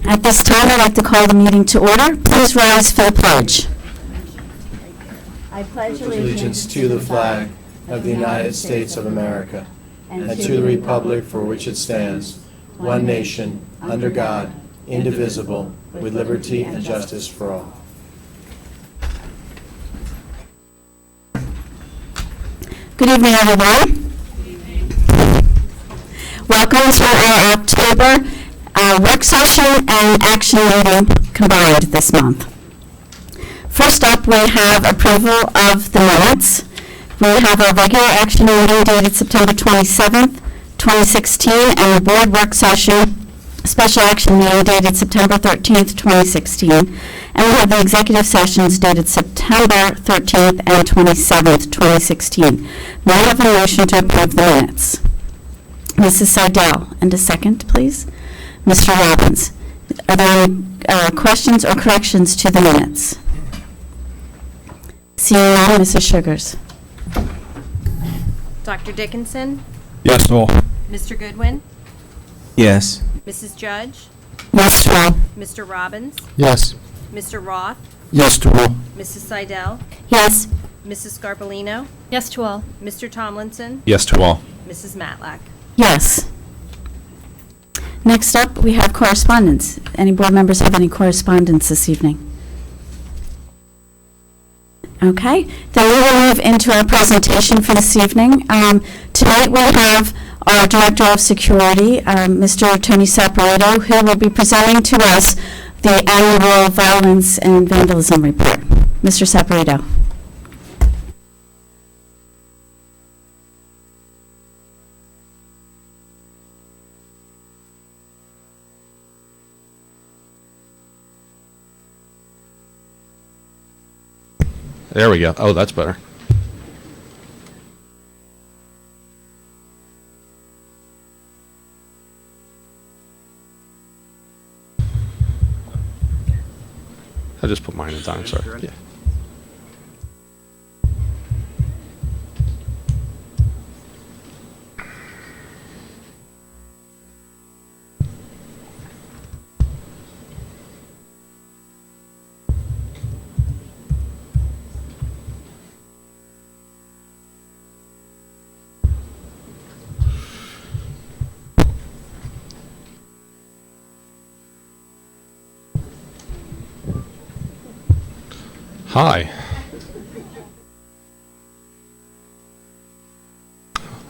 At this time, I'd like to call the meeting to order. Please rise for the pledge. I pledge allegiance to the flag of the United States of America and to the republic for which it stands, one nation, under God, indivisible, with liberty and justice for all. Good evening, everyone. Welcome to our October work session and action meeting combined this month. First up, we have approval of the minutes. We have our regular action meeting dated September 27th, 2016, and the board work session special action meeting dated September 13th, 2016. And we have the executive sessions dated September 13th and 27th, 2016. May I have a motion to approve the minutes? Mrs. Seidel, and a second, please. Mr. Robbins, are there any questions or corrections to the minutes? Seeing none, Mrs. Sugars. Dr. Dickinson, Yes to all. Mr. Goodwin, Yes. Mrs. Judge, Yes to all. Mr. Robbins, Yes. Mr. Roth, Yes to all. Mrs. Seidel, Yes. Mrs. Scarpellino, Yes to all. Mr. Tomlinson, Yes to all. Mrs. Matlack. Yes. Next up, we have correspondence. Any board members have any correspondence this evening? Okay, then we will move into our presentation for this evening. Tonight we have our Director of Security, Mr. Tony Saporito, who will be presenting to us the annual Violence and Vandalism Report. Mr. Saporito. There we go. Oh, that's better. I just put mine in time, sorry. Yeah. Hi.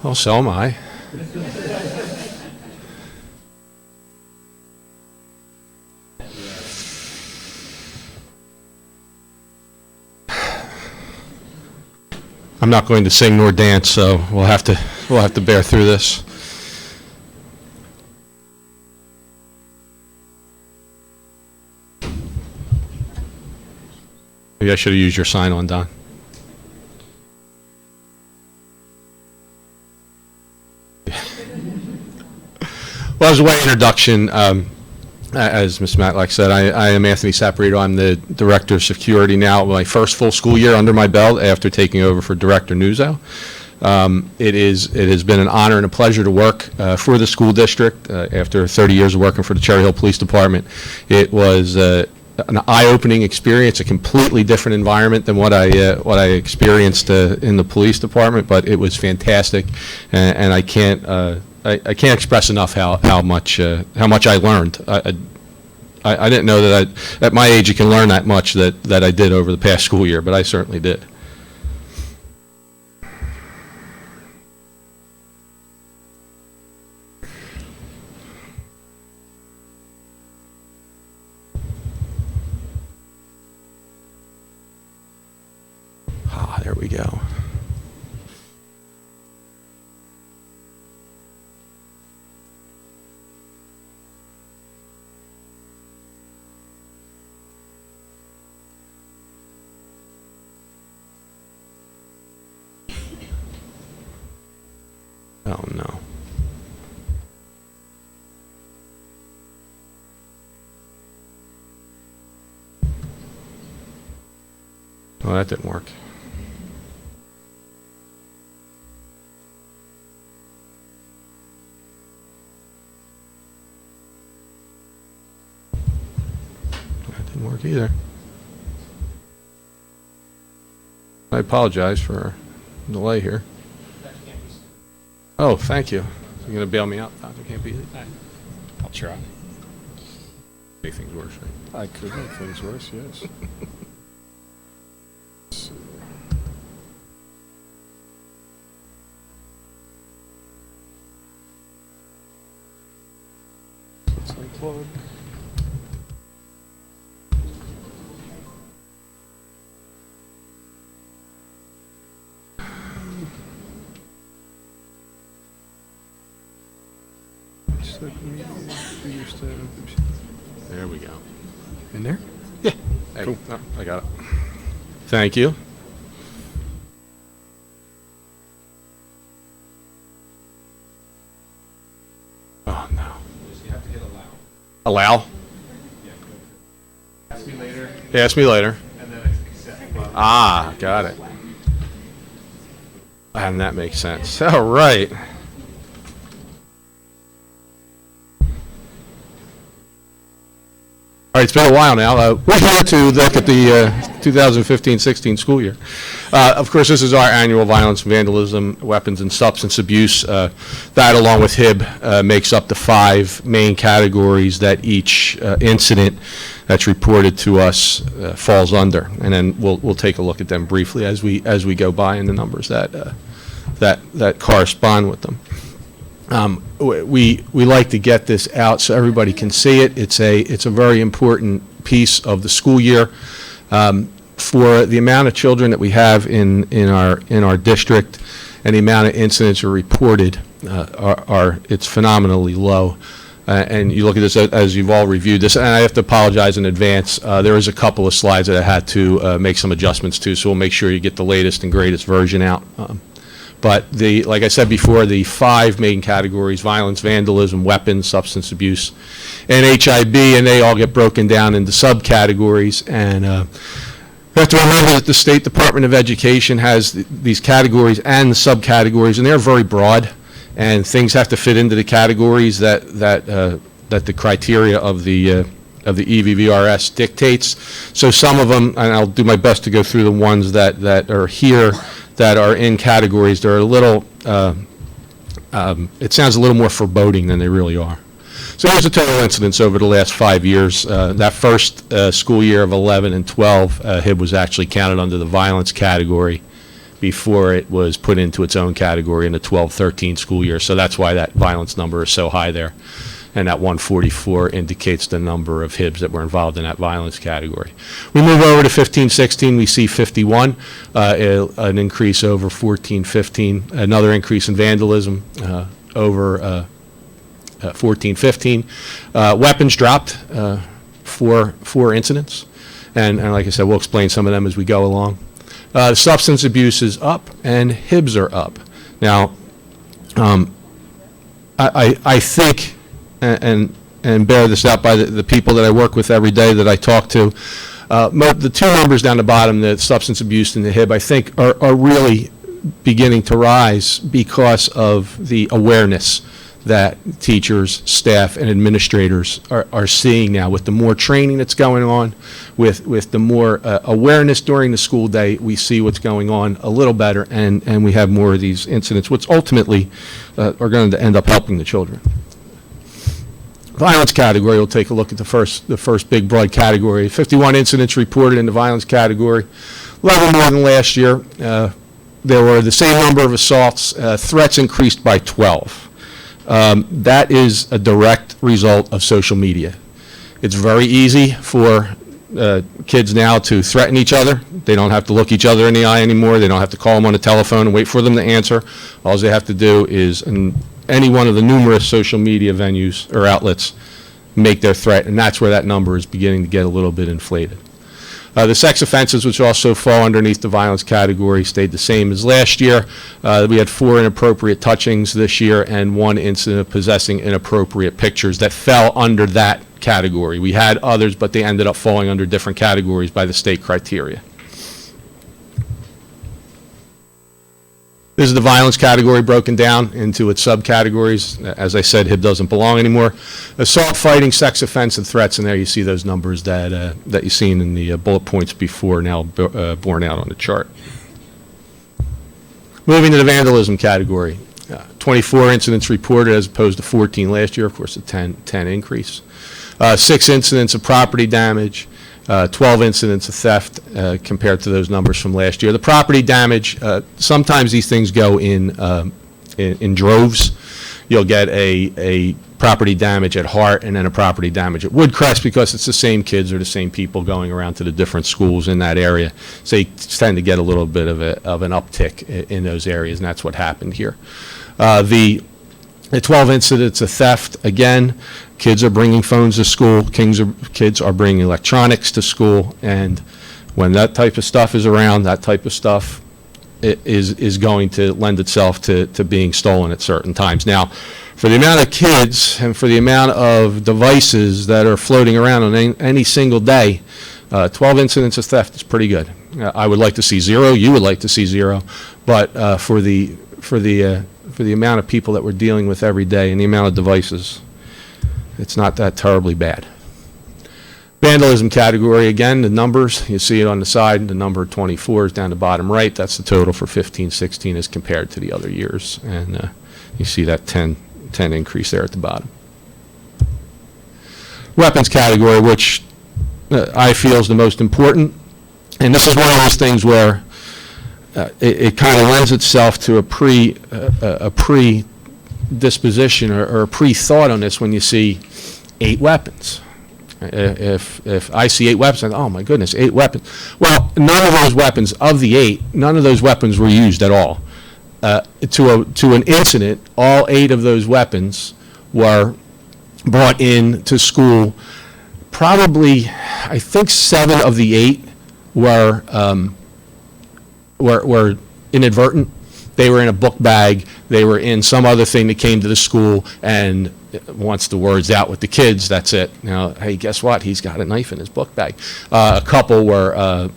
Well, so am I. I'm not going to sing nor dance, so we'll have to bear through this. Maybe I should have used your sign-on, Don. Well, as a way introduction, as Ms. Matlack said, I am Anthony Saporito. I'm the Director of Security now. My first full school year under my belt after taking over for Director Nuzzo. It has been an honor and a pleasure to work for the school district after 30 years of working for the Cherry Hill Police Department. It was an eye-opening experience, a completely different environment than what I experienced in the police department, but it was fantastic, and I can't express enough how much I learned. I didn't know that at my age you can learn that much that I did over the past school year, but I certainly did. There we go. Oh no. Oh, that didn't work. didn't work either. I apologize for the delay here. Oh, thank you. You're going to bail me out, Dr. Campisi? I'll try. Make things worse, right? I could make things worse, yes. Let's unplug. There we go. In there? Hey, Cool. oh, I got it. Thank you. Oh, no. Allow? Ask me later. Ask me later. Ah, got it. And that makes sense. All right. All right, it's been a while now. We're here to look at the 2015-16 school year. Of course, this is our annual violence, vandalism, weapons, and substance abuse. That, along with HIB, makes up the 5 main categories that each incident that's reported to us falls under. And then we'll take a look at them briefly as we go by in the numbers that correspond with them. We like to get this out so everybody can see it. It's a very important piece of the school year. For the amount of children that we have in our district and the amount of incidents that are reported, it's phenomenally low. And you look at this as you've all reviewed this, and I have to apologize in advance. There is a couple of slides that I had to make some adjustments to, so we'll make sure you get the latest and greatest version out. But like I said before, the 5 main categories: violence, vandalism, weapons, substance abuse, and HIB, and they all get broken down into subcategories. And we have to remember that the State Department of Education has these categories and the subcategories, and they're very broad, and things have to fit into the categories that the criteria of the EVVRS dictates. So some of them, and I'll do my best to go through the ones that are here, that are in categories that are a little, it sounds a little more foreboding than they really are. So here's the total incidents over the last 5 years. That first school year of 11 and 12, HIB was actually counted under the violence category before it was put into its own category in the 12-13 school year. So that's why that violence number is so high there. And that 144 indicates the number of HIBs that were involved in that violence category. We move over to 15-16, we see 51, an increase over 14-15, another increase in vandalism over 14-15. Weapons dropped, four incidents, and like I said, we'll explain some of them as we go along. Substance abuse is up, and HIBs are up. Now, I think, and bear this out by the people that I work with every day that I talk to, the 2 numbers down the bottom, the substance abuse and the HIB, I think are really beginning to rise because of the awareness that teachers, staff, and administrators are seeing now. With the more training that's going on, with the more awareness during the school day, we see what's going on a little better, and we have more of these incidents, which ultimately are going to end up helping the children. Violence category, we'll take a look at the first big broad category. 51 incidents reported in the violence category, 11 more than last year. There were the same number of assaults. Threats increased by 12. That is a direct result of social media. It's very easy for kids now to threaten each other. They don't have to look each other in the eye anymore. They don't have to call them on the telephone and wait for them to answer. All they have to do is, in any one of the numerous social media venues or outlets, make their threat, and that's where that number is beginning to get a little bit inflated. The sex offenses, which also fall underneath the violence category, stayed the same as last year. We had 4 inappropriate touchings this year and 1 incident of possessing inappropriate pictures that fell under that category. We had others, but they ended up falling under different categories by the state criteria. This is the violence category broken down into its subcategories. As I said, HIB doesn't belong anymore. Assault, fighting, sex offense, and threats, and there you see those numbers that you've seen in the bullet points before, now borne out on the chart. Moving to the vandalism category. 24 incidents reported as opposed to 14 last year, of course, a 10 increase. 6 incidents of property damage, 12 incidents of theft compared to those numbers from last year. The property damage, sometimes these things go in droves. You'll get a property damage at Hart and then a property damage at Woodcrest because it's the same kids or the same people going around to the different schools in that area. So you tend to get a little bit of an uptick in those areas, and that's what happened here. The 12 incidents of theft, again, kids are bringing phones to school, kids are bringing electronics to school, and when that type of stuff is around, that type of stuff is going to lend itself to being stolen at certain times. Now, for the amount of kids and for the amount of devices that are floating around on any single day, 12 incidents of theft is pretty good. I would like to see 0. You would like to see 0, but for the amount of people that we're dealing with every day and the amount of devices, it's not that terribly bad. Vandalism category, again, the numbers, you see it on the side, the number 24 is down the bottom right. That's the total for 15-16 as compared to the other years. And you see that 10 increase there at the bottom. Weapons category, which I feel is the most important. And this is one of those things where it kind of lends itself to a predisposition or a pre-thought on this when you see 8 weapons. If I see 8 weapons, I go, oh my goodness, 8 weapons. Well, none of those weapons, of the 8, none of those weapons were used at all. To an incident, all 8 of those weapons were brought in to school. Probably, I think 7 of the 8 were inadvertent. They were in a book bag. They were in some other thing that came to the school, and once the word's out with the kids, that's it. Now, hey, guess what? He's got a knife in his book bag. A couple were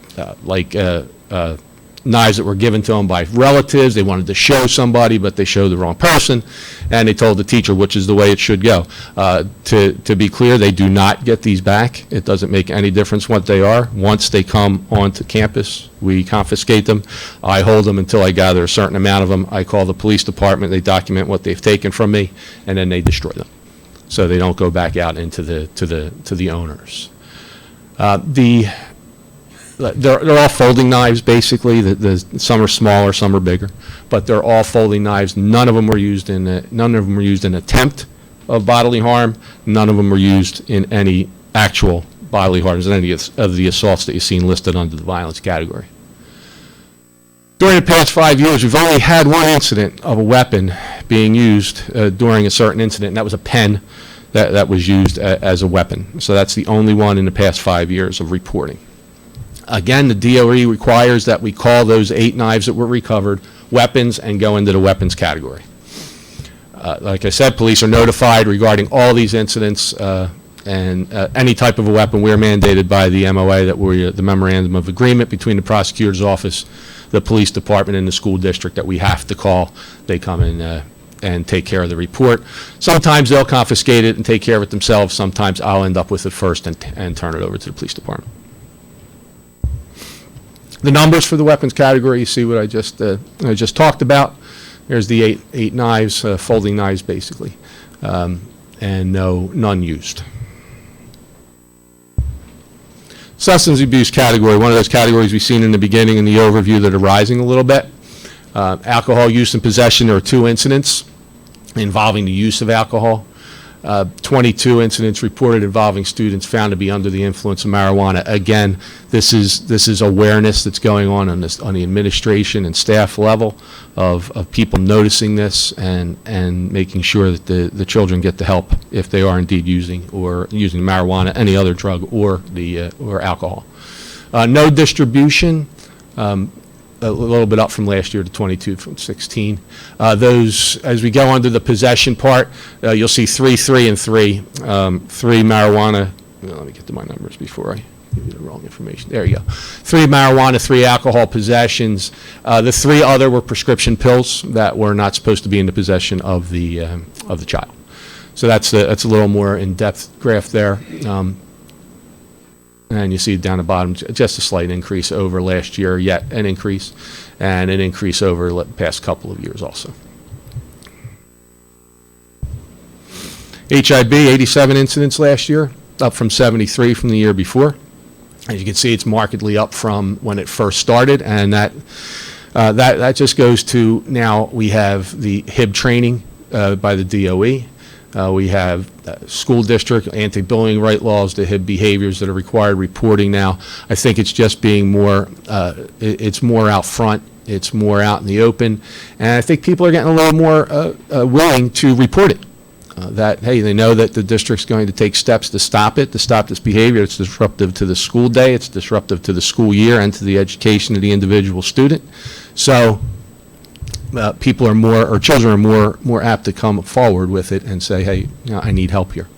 knives that were given to them by relatives. They wanted to show somebody, but they showed the wrong person, and they told the teacher, which is the way it should go. To be clear, they do not get these back. It doesn't make any difference what they are. Once they come onto campus, we confiscate them. I hold them until I gather a certain amount of them. I call the police department. They document what they've taken from me, and then they destroy them, so they don't go back out into the owners. They're all folding knives, basically. Some are smaller, some are bigger, but they're all folding knives. None of them were used in attempt of bodily harm. None of them were used in any actual bodily harms in any of the assaults that you've seen listed under the violence category. During the past 5 years, we've only had 1 incident of a weapon being used during a certain incident, and that was a pen that was used as a weapon. So that's the only one in the past 5 years of reporting. Again, the DOE requires that we call those 8 knives that were recovered weapons and go into the weapons category. Like I said, police are notified regarding all these incidents and any type of a weapon. We're mandated by the MOA, that we're the Memorandum of Agreement between the prosecutor's office, the police department, and the school district, that we have to call. They come in and take care of the report. Sometimes they'll confiscate it and take care of it themselves. Sometimes I'll end up with it first and turn it over to the police department. The numbers for the weapons category, you see what I just talked about. There's the 8 knives, folding knives basically, and none used. Substance abuse category, one of those categories we've seen in the beginning in the overview that are rising a little bit. Alcohol use and possession, there are 2 incidents involving the use of alcohol. 22 incidents reported involving students found to be under the influence of marijuana. Again, this is awareness that's going on the administration and staff level of people noticing this and making sure that the children get the help if they are indeed using marijuana, any other drug, or alcohol. No distribution. A little bit up from last year to 22 from 16. Those, as we go under the possession part, you'll see 3, 3, and 3. 3 marijuana. Let me get to my numbers before I give you the wrong information. There you go. 3 marijuana, 3 alcohol possessions. The 3 other were prescription pills that were not supposed to be in the possession of the child. So that's a little more in-depth graph there. And you see down the bottom, just a slight increase over last year, yet an increase, and an increase over the past couple of years also. HIB, 87 incidents last year, up from 73 from the year before. As you can see, it's markedly up from when it first started, and that just goes to now we have the HIB training by the DOE. We have school district anti-bullying right laws, the HIB behaviors that are required reporting now. I think it's just being more, it's more out front, it's more out in the open, and I think people are getting a little more willing to report it. That, hey, they know that the district's going to take steps to stop it, to stop this behavior. It's disruptive to the school day, it's disruptive to the school year and to the education of the individual student. So people are more, or children are more apt to come forward with it and say, hey, you know, I need help here.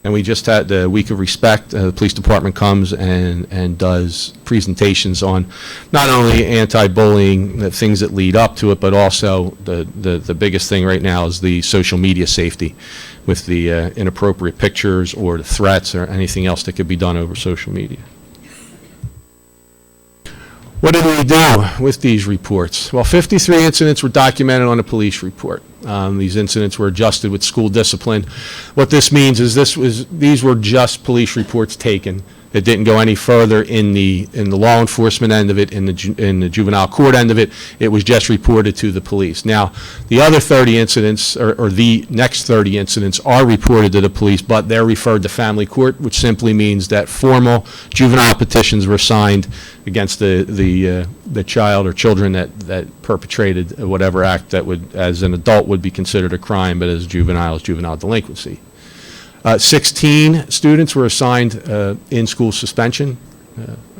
And we just had the Week of Respect. The police department comes and does presentations on not only anti-bullying, the things that lead up to it, but also the biggest thing right now is the social media safety with the inappropriate pictures or the threats or anything else that could be done over social media. What did we do with these reports? Well, 53 incidents were documented on a police report. These incidents were adjusted with school discipline. What this means is these were just police reports taken. It didn't go any further in the law enforcement end of it, in the juvenile court end of it. It was just reported to the police. Now, the other 30 incidents, or the next 30 incidents, are reported to the police, but they're referred to family court, which simply means that formal juvenile petitions were signed against the child or children that perpetrated whatever act that would, as an adult, would be considered a crime, but as juvenile delinquency. 16 students were assigned in-school suspension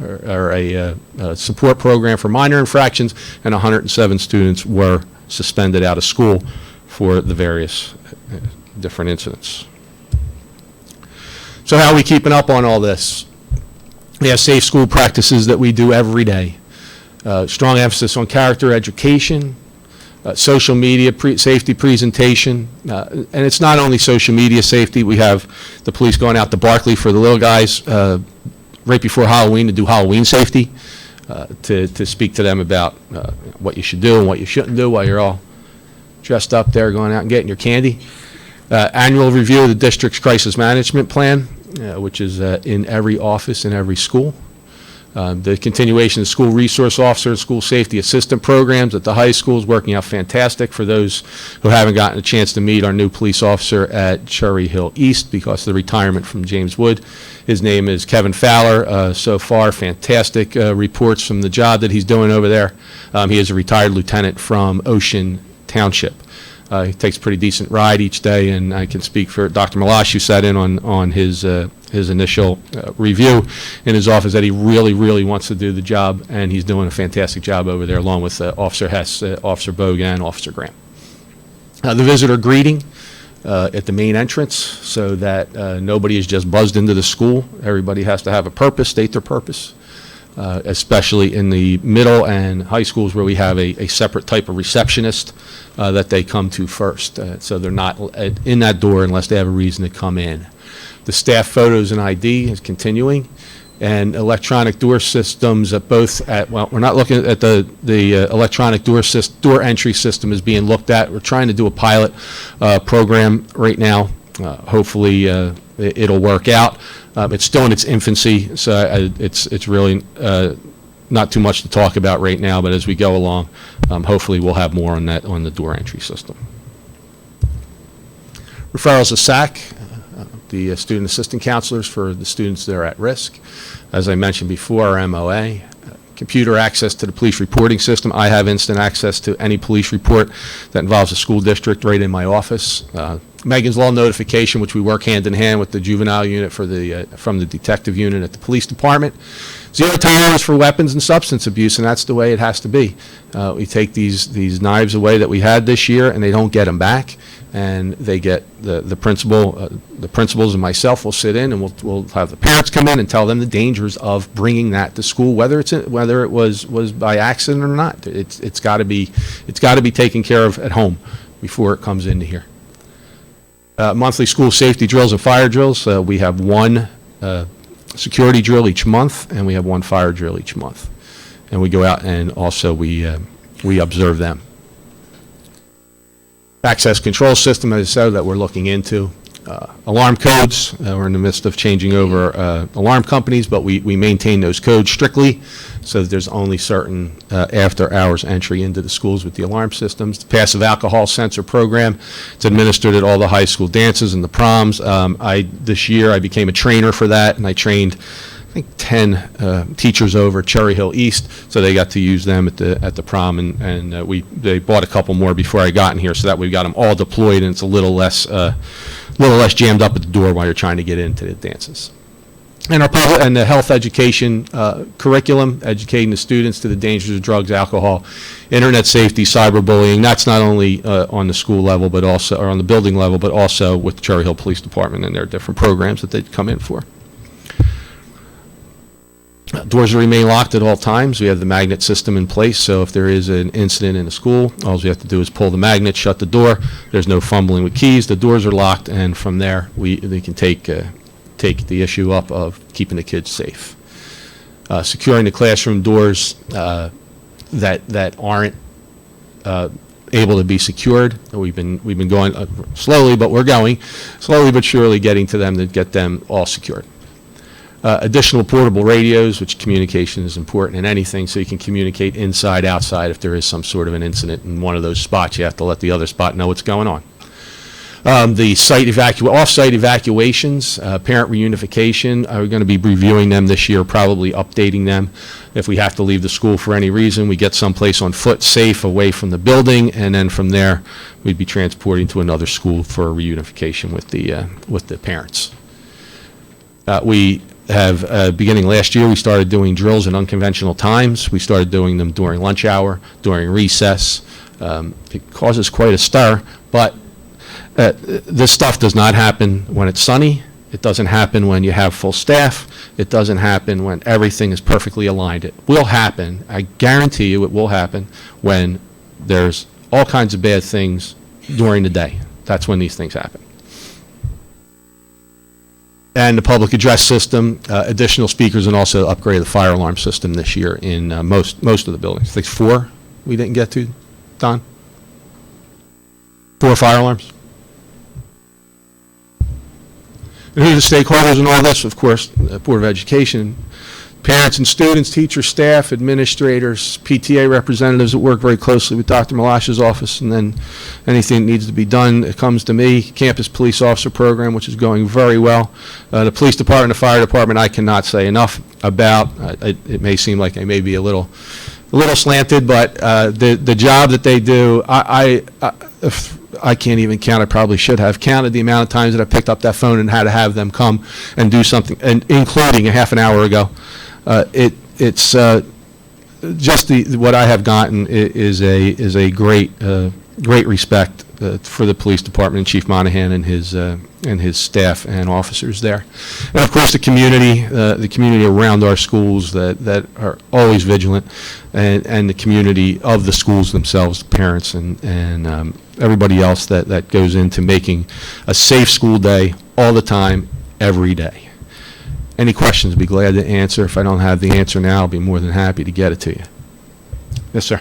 or a support program for minor infractions, and 107 students were suspended out of school for the various different incidents. So how are we keeping up on all this? We have safe school practices that we do every day. Strong emphasis on character education, social media safety presentation, and it's not only social media safety. We have the police going out to Barkley for the little guys right before Halloween to do Halloween safety, to speak to them about what you should do and what you shouldn't do while you're all dressed up there going out and getting your candy. Annual review of the district's crisis management plan, which is in every office in every school. The continuation of school resource officer and school safety assistant programs at the high schools working out fantastic. For those who haven't gotten a chance to meet our new police officer at Cherry Hill East because of the retirement from James Wood, his name is Kevin Fowler. So far, fantastic reports from the job that he's doing over there. He is a retired lieutenant from Ocean Township. He takes a pretty decent ride each day, and I can speak for Dr. Malash, who sat in on his initial review in his office, that he really, really wants to do the job, and he's doing a fantastic job over there, along with Officer Hess, Officer Bogan, and Officer Graham. The visitor greeting at the main entrance, so that nobody is just buzzed into the school. Everybody has to have a purpose, state their purpose. Especially in the middle and high schools where we have a separate type of receptionist that they come to first. So they're not in that door unless they have a reason to come in. The staff photos and ID is continuing, and electronic door systems at both well, we're not looking at the electronic door entry system is being looked at. We're trying to do a pilot program right now. Hopefully it'll work out. It's still in its infancy, so it's really not too much to talk about right now, but as we go along, hopefully we'll have more on that, on the door entry system. Referrals to SAC, the student assistant counselors for the students that are at risk. As I mentioned before, our MOA. Computer access to the police reporting system. I have instant access to any police report that involves a school district right in my office. Megan's Law notification, which we work hand in hand with the juvenile unit from the detective unit at the police department. Zero tolerance for weapons and substance abuse, and that's the way it has to be. We take these knives away that we had this year, and they don't get them back. And they get the principals and myself will sit in, and we'll have the parents come in and tell them the dangers of bringing that to school, whether it was by accident or not. It's got to be taken care of at home before it comes into here. Monthly school safety drills and fire drills. We have one security drill each month, and we have one fire drill each month. And we go out and also we observe them. Access control system, as I said, that we're looking into. Alarm codes, we're in the midst of changing over alarm companies, but we maintain those codes strictly so that there's only certain after-hours entry into the schools with the alarm systems. The passive alcohol sensor program, it's administered at all the high school dances and the proms. This year I became a trainer for that, and I trained I think 10 teachers over at Cherry Hill East, so they got to use them at the prom, and they bought a couple more before I got in here, so that we got them all deployed, and it's a little less jammed up at the door while you're trying to get into the dances. And the health education curriculum, educating the students to the dangers of drugs, alcohol, internet safety, cyberbullying. That's not only on the school level, but also, or on the building level, but also with the Cherry Hill Police Department and their different programs that they come in for. Doors remain locked at all times. We have the magnet system in place, so if there is an incident in a school, all we have to do is pull the magnet, shut the door. There's no fumbling with keys. The doors are locked, and from there, they can take the issue up of keeping the kids safe. Securing the classroom doors that aren't able to be secured. We've been going slowly, but we're going slowly but surely, getting to them to get them all secured. Additional portable radios, which communication is important in anything, so you can communicate inside, outside. If there is some sort of an incident in one of those spots, you have to let the other spot know what's going on. The off-site evacuations, parent reunification, we're going to be reviewing them this year, probably updating them. If we have to leave the school for any reason, we get someplace on foot, safe, away from the building, and then from there, we'd be transporting to another school for a reunification with the parents. We have, beginning last year, we started doing drills in unconventional times. We started doing them during lunch hour, during recess. It causes quite a stir, but this stuff does not happen when it's sunny. It doesn't happen when you have full staff. It doesn't happen when everything is perfectly aligned. It will happen, I guarantee you it will happen, when there's all kinds of bad things during the day. That's when these things happen. And the public address system, additional speakers, and also upgrade the fire alarm system this year in most of the buildings. I think 4 we didn't get to, Don? 4 fire alarms. And who are the stakeholders in all this? Of course, the Board of Education, parents and students, teachers, staff, administrators, PTA representatives that work very closely with Dr. Malash's office, and then anything that needs to be done, it comes to me. Campus Police Officer Program, which is going very well. The Police Department, the Fire Department, I cannot say enough about. It may seem like I may be a little slanted, but the job that they do, I can't even count. I probably should have counted the amount of times that I picked up that phone and had to have them come and do something, and including a half an hour ago. It's just what I have gotten is a great respect for the police department and Chief Monahan and his staff and officers there, and of course the community around our schools that are always vigilant, and the community of the schools themselves, parents and everybody else that goes into making a safe school day all the time, every day. Any questions, I'd be glad to answer. If I don't have the answer now, I'll be more than happy to get it to you. Yes, sir.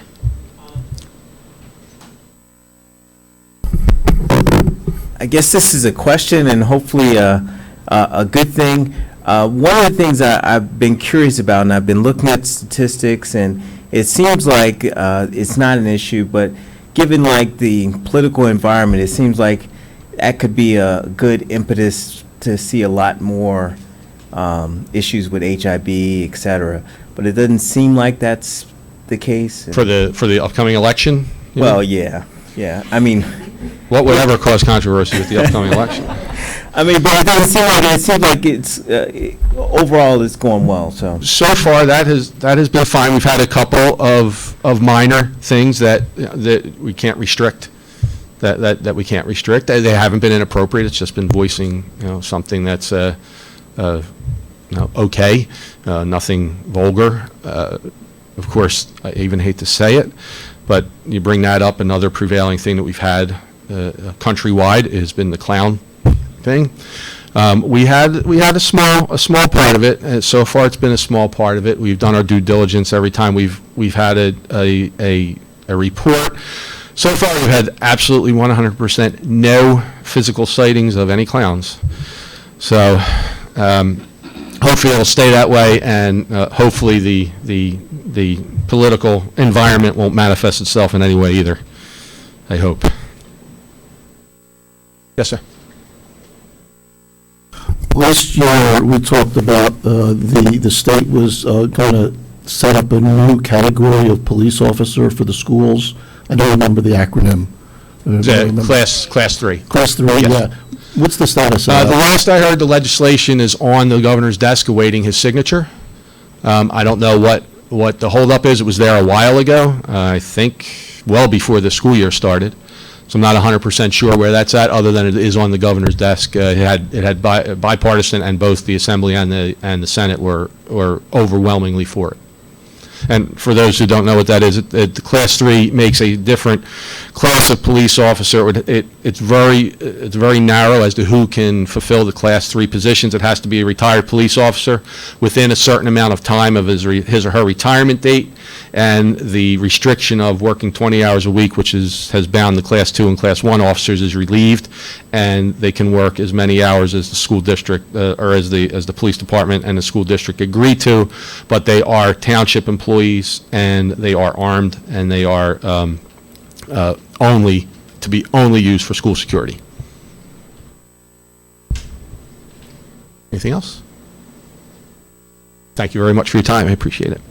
I guess this is a question and hopefully a good thing. One of the things I've been curious about, and I've been looking at statistics, and it seems like it's not an issue, but given like the political environment, it seems like that could be a good impetus to see a lot more issues with HIB, et cetera. But it doesn't seem like that's the case. For the upcoming election? Well, yeah. I mean, What would ever cause controversy with the upcoming election? I mean, but it doesn't seem like it. It seems like it's overall it's going well. So So far, that has been fine. We've had a couple of minor things that we can't restrict. That we can't restrict. They haven't been inappropriate. It's just been voicing, something that's okay, nothing vulgar. Of course, I even hate to say it, but you bring that up. Another prevailing thing that we've had countrywide has been the clown thing. We had a small part of it. So far, it's been a small part of it. We've done our due diligence every time we've had a report. So far, we've had absolutely 100% no physical sightings of any clowns. So hopefully it'll stay that way, and hopefully the political environment won't manifest itself in any way either. I hope. Yes, sir. Last year, we talked about the state was going to set up a new category of police officer for the schools. I don't remember the acronym. Class 3. Class 3, Yes. yeah. What's the status of The that? last I heard, the legislation is on the governor's desk awaiting his signature. I don't know what the holdup is. It was there a while ago, I think well before the school year started. So I'm not 100% sure where that's at, other than it is on the governor's desk. It had bipartisan, and both the Assembly and the Senate were overwhelmingly for it. And for those who don't know what that is, the Class 3 makes a different class of police officer. It's very narrow as to who can fulfill the Class 3 positions. It has to be a retired police officer within a certain amount of time of his or her retirement date, and the restriction of working 20 hours a week, which has bound the Class 2 and Class 1 officers, is relieved, and they can work as many hours as the school district or as the police department and the school district agree to, but they are township employees, and they are armed, and they are only used for school security. Anything else? Thank you very much for your time. I appreciate it.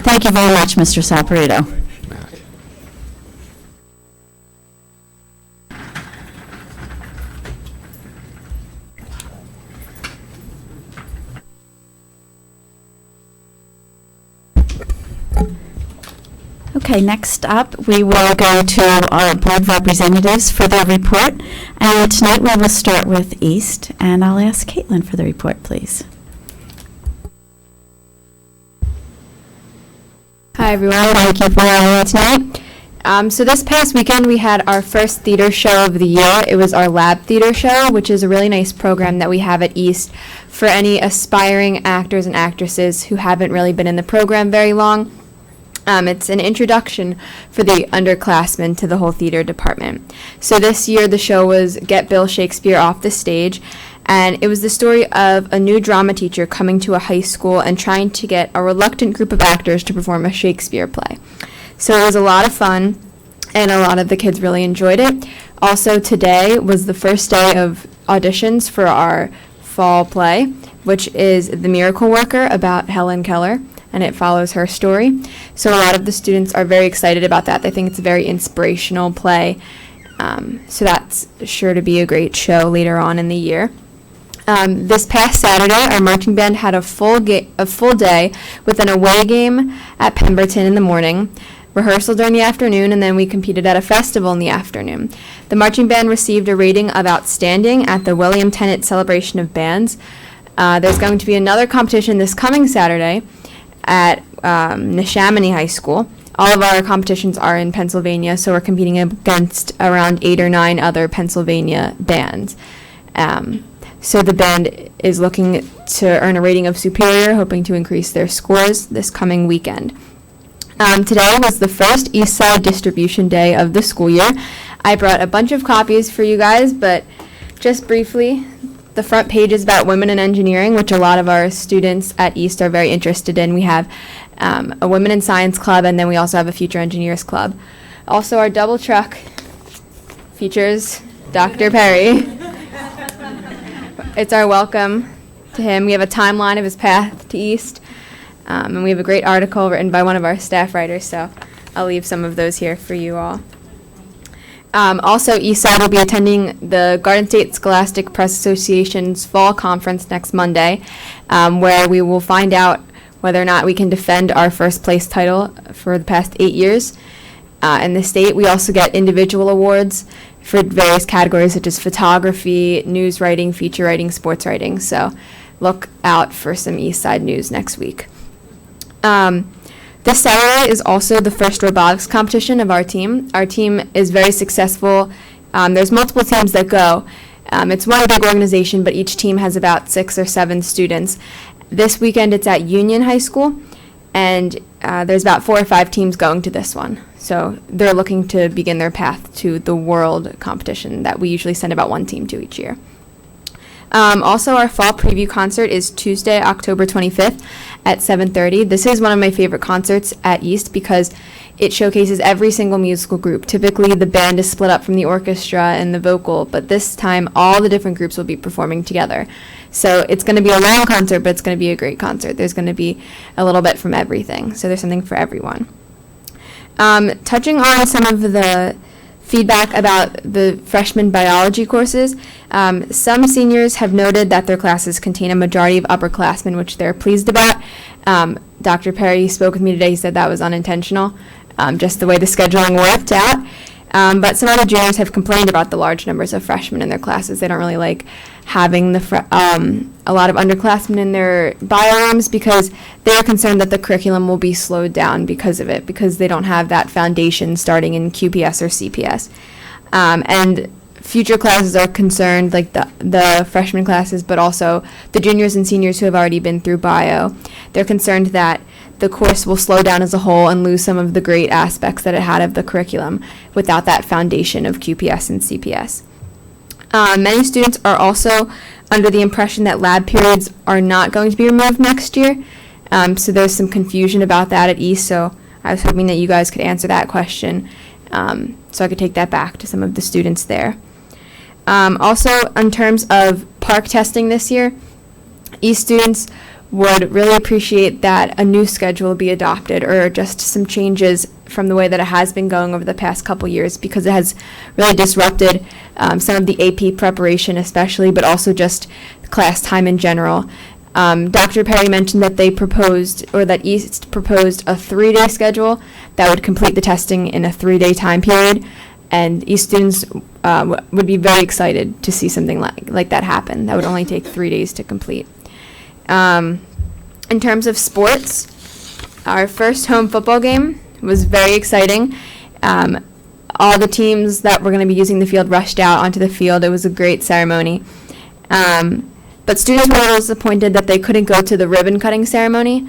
Thank you very much, Mr. Saporito. Okay, next up, we will go to our board representatives for their report. And tonight we will start with East, and I'll ask Caitlin for the report, please. Hi, everyone. Thank you for having me tonight. So this past weekend, we had our first theater show of the year. It was our lab theater show, which is a really nice program that we have at East for any aspiring actors and actresses who haven't really been in the program very long. It's an introduction for the underclassmen to the whole theater department. So this year, the show was Get Bill Shakespeare Off the Stage, and it was the story of a new drama teacher coming to a high school and trying to get a reluctant group of actors to perform a Shakespeare play. So it was a lot of fun, and a lot of the kids really enjoyed it. Also, today was the first day of auditions for our fall play, which is The Miracle Worker, about Helen Keller, and it follows her story. So a lot of the students are very excited about that. They think it's a very inspirational play. So that's sure to be a great show later on in the year. This past Saturday, our marching band had a full day with an away game at Pemberton in the morning, rehearsal during the afternoon, and then we competed at a festival in the afternoon. The marching band received a rating of outstanding at the William Tennant Celebration of Bands. There's going to be another competition this coming Saturday at Neshaminy High School. All of our competitions are in Pennsylvania, so we're competing against around 8 or 9 other Pennsylvania bands. So the band is looking to earn a rating of superior, hoping to increase their scores this coming weekend. Today was the first East Side distribution day of the school year. I brought a bunch of copies for you guys, but just briefly, the front page is about women in engineering, which a lot of our students at East are very interested in. We have a Women in Science Club, and then we also have a Future Engineers Club. Also, our double truck features Dr. Perry. It's our welcome to him. We have a timeline of his path to East. And we have a great article written by one of our staff writers, so I'll leave some of those here for you all. Also, Eastside will be attending the Garden State Scholastic Press Association's Fall Conference next Monday, where we will find out whether or not we can defend our first place title for the past 8 years in the state. We also get individual awards for various categories such as photography, news writing, feature writing, sports writing. So look out for some Eastside news next week. This Saturday is also the first robotics competition of our team. Our team is very successful. There's multiple teams that go. It's one big organization, but each team has about 6 or 7 students. This weekend it's at Union High School, and there's about 4 or 5 teams going to this one. So they're looking to begin their path to the world competition that we usually send about 1 team to each year. Also, our fall preview concert is Tuesday, October 25th at 7:30. This is one of my favorite concerts at East because it showcases every single musical group. Typically, the band is split up from the orchestra and the vocal, but this time all the different groups will be performing together. So it's going to be a long concert, but it's going to be a great concert. There's going to be a little bit from everything, so there's something for everyone. Touching on some of the feedback about the freshman biology courses, some seniors have noted that their classes contain a majority of upperclassmen, which they're pleased about. Dr. Perry spoke with me today. He said that was unintentional, just the way the scheduling worked out. But some other juniors have complained about the large numbers of freshmen in their classes. They don't really like having a lot of underclassmen in their bio rooms because they're concerned that the curriculum will be slowed down because of it, because they don't have that foundation starting in QPS or CPS. And future classes are concerned, like the freshman classes, but also the juniors and seniors who have already been through bio. They're concerned that the course will slow down as a whole and lose some of the great aspects that it had of the curriculum without that foundation of QPS and CPS. Many students are also under the impression that lab periods are not going to be removed next year. So there's some confusion about that at East, so I was hoping that you guys could answer that question so I could take that back to some of the students there. Also, in terms of park testing this year, East students would really appreciate that a new schedule be adopted or just some changes from the way that it has been going over the past couple years, because it has really disrupted some of the AP preparation especially, but also just class time in general. Dr. Perry mentioned that they proposed, or that East proposed, a 3-day schedule that would complete the testing in a 3-day time period, and East students would be very excited to see something like that happen. That would only take 3 days to complete. In terms of sports, our first home football game was very exciting. All the teams that were going to be using the field rushed out onto the field. It was a great ceremony. But students were a little disappointed that they couldn't go to the ribbon cutting ceremony,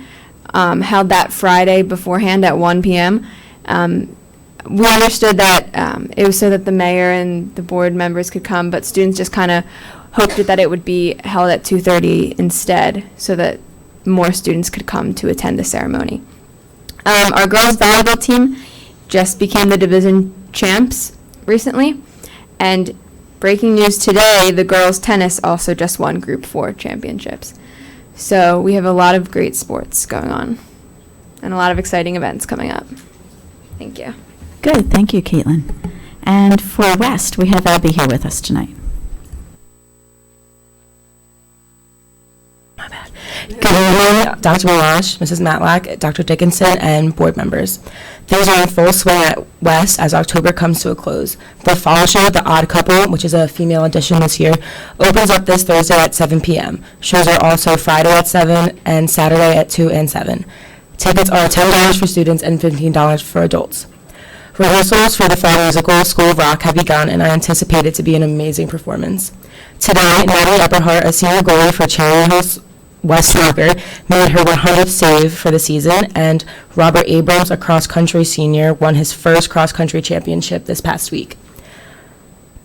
held that Friday beforehand at 1 p.m. We understood that it was so that the mayor and the board members could come, but students just kind of hoped that it would be held at 2:30 instead, so that more students could come to attend the ceremony. Our girls volleyball team just became the division champs recently, and breaking news today, the girls tennis also just won Group 4 championships. So we have a lot of great sports going on and a lot of exciting events coming up. Thank you. Good, thank you, Caitlin. And for West, we have Abby here with us tonight. Good evening, Dr. Melange, Mrs. Matlack, Dr. Dickinson, and board members. Things are in full swing at West as October comes to a close. The fall show, The Odd Couple, which is a female edition this year, opens up this Thursday at 7 p.m. Shows are also Friday at 7 and Saturday at 2 and 7. Tickets are $10 for students and $15 for adults. Rehearsals for the fall musical School of Rock have begun, and I anticipate it to be an amazing performance. Today, Natalie Epperhart, a senior goalie for Cherry Hills West Soccer, made her 100th save for the season, and Robert Abrams, a cross-country senior, won his first cross-country championship this past week.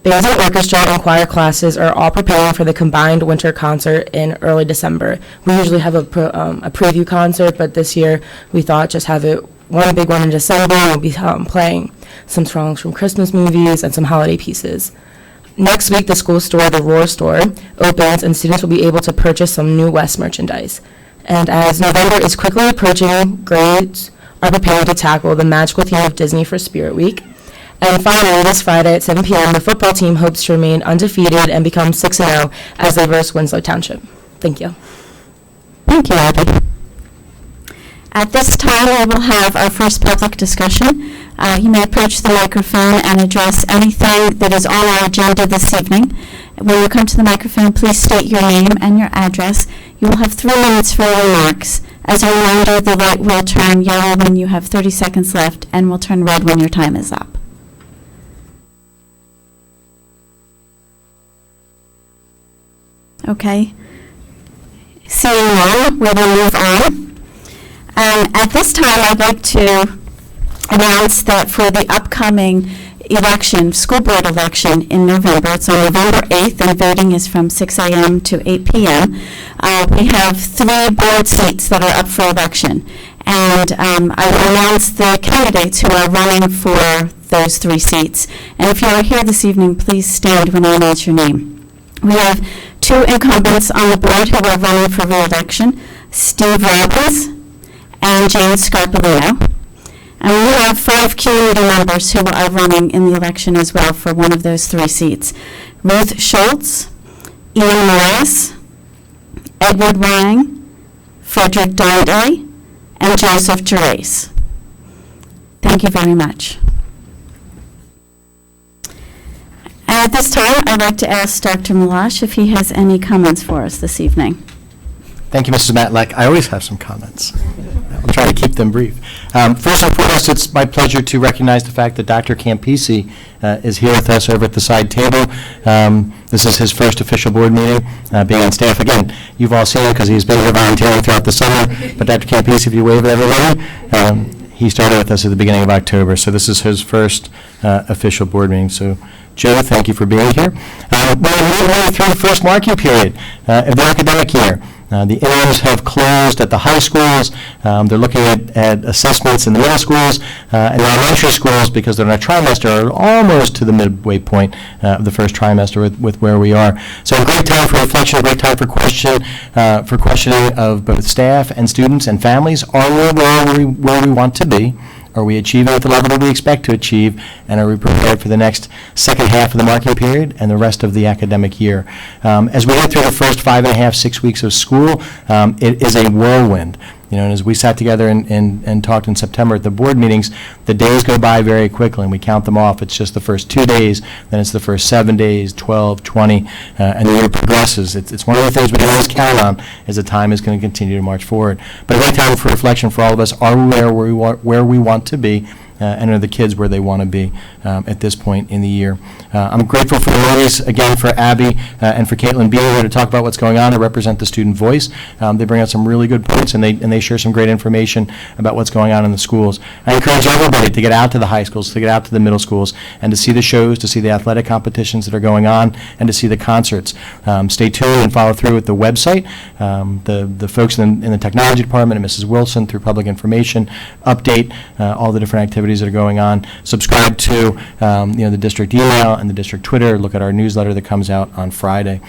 Bands and orchestra and choir classes are all preparing for the combined winter concert in early December. We usually have a preview concert, but this year we thought just have it one big one in December, and we'll be playing some songs from Christmas movies and some holiday pieces. Next week, the school store, the Roar Store, opens, and students will be able to purchase some new West merchandise. And as November is quickly approaching, grades are preparing to tackle the magical theme of Disney for Spirit Week. And finally, this Friday at 7 p.m., the football team hopes to remain undefeated and become 6-0 as they verse Winslow Township. Thank you. Thank you, Abby. At this time, we will have our first public discussion. You may approach the microphone and address anything that is on our agenda this evening. When you come to the microphone, please state your name and your address. You will have 3 minutes for your remarks. As a reminder, the light will turn yellow when you have 30 seconds left and will turn red when your time is up. Okay. Seeing none, we will move on. At this time, I'd like to announce that for the upcoming election, school board election in November, it's on November 8th, and voting is from 6 a.m. to 8 p.m. We have 3 board seats that are up for election. And I will announce the candidates who are running for those 3 seats. And if you are here this evening, please stand when I announce your name. We have 2 incumbents on the board who are running for re-election, Steve Robbins and Jane Scarpolino. And we have 5 community members who are running in the election as well for one of those 3 seats. Ruth Schultz, Ian Morris, Edward Wang, Frederick Donnelly, and Joseph Gerace. Thank you very much. At this time, I'd like to ask Dr. Malash if he has any comments for us this evening. Thank you, Mrs. Matlack. I always have some comments. I'll try to keep them brief. First and foremost, it's my pleasure to recognize the fact that Dr. Campisi is here with us over at the side table. This is his first official board meeting, being on staff. Again, you've all seen him because he's been here volunteering throughout the summer. But Dr. Campisi, if you wave at everybody, he started with us at the beginning of October. So this is his first official board meeting. So Joe, thank you for being here. We're moving through the first marking period of the academic year. The interims have closed at the high schools. They're looking at assessments in the middle schools and the elementary schools, because they're in a trimester, are almost to the midway point of the first trimester with where we are. So a great time for reflection, a great time for questioning of both staff and students and families. Are we where we want to be? Are we achieving at the level that we expect to achieve? And are we prepared for the next second half of the marking period and the rest of the academic year? As we get through the first 5.5, 6 weeks of school, it is a whirlwind. You know, and as we sat together and talked in September at the board meetings, the days go by very quickly, and we count them off. It's just the first 2 days, then it's the first 7 days, 12, 20, and the year progresses. It's one of the things we can always count on, is the time is going to continue to march forward. But a great time for reflection for all of us. Are we where we want to be? And are the kids where they want to be at this point in the year? I'm grateful for the ladies, again, for Abby and for Caitlin being here to talk about what's going on, to represent the student voice. They bring out some really good points, and they share some great information about what's going on in the schools. I encourage everybody to get out to the high schools, to get out to the middle schools, and to see the shows, to see the athletic competitions that are going on, and to see the concerts. Stay tuned and follow through with the website. The folks in the technology department and Mrs. Wilson, through public information, update all the different activities that are going on. Subscribe to the district email and the district Twitter. Look at our newsletter that comes out on Friday.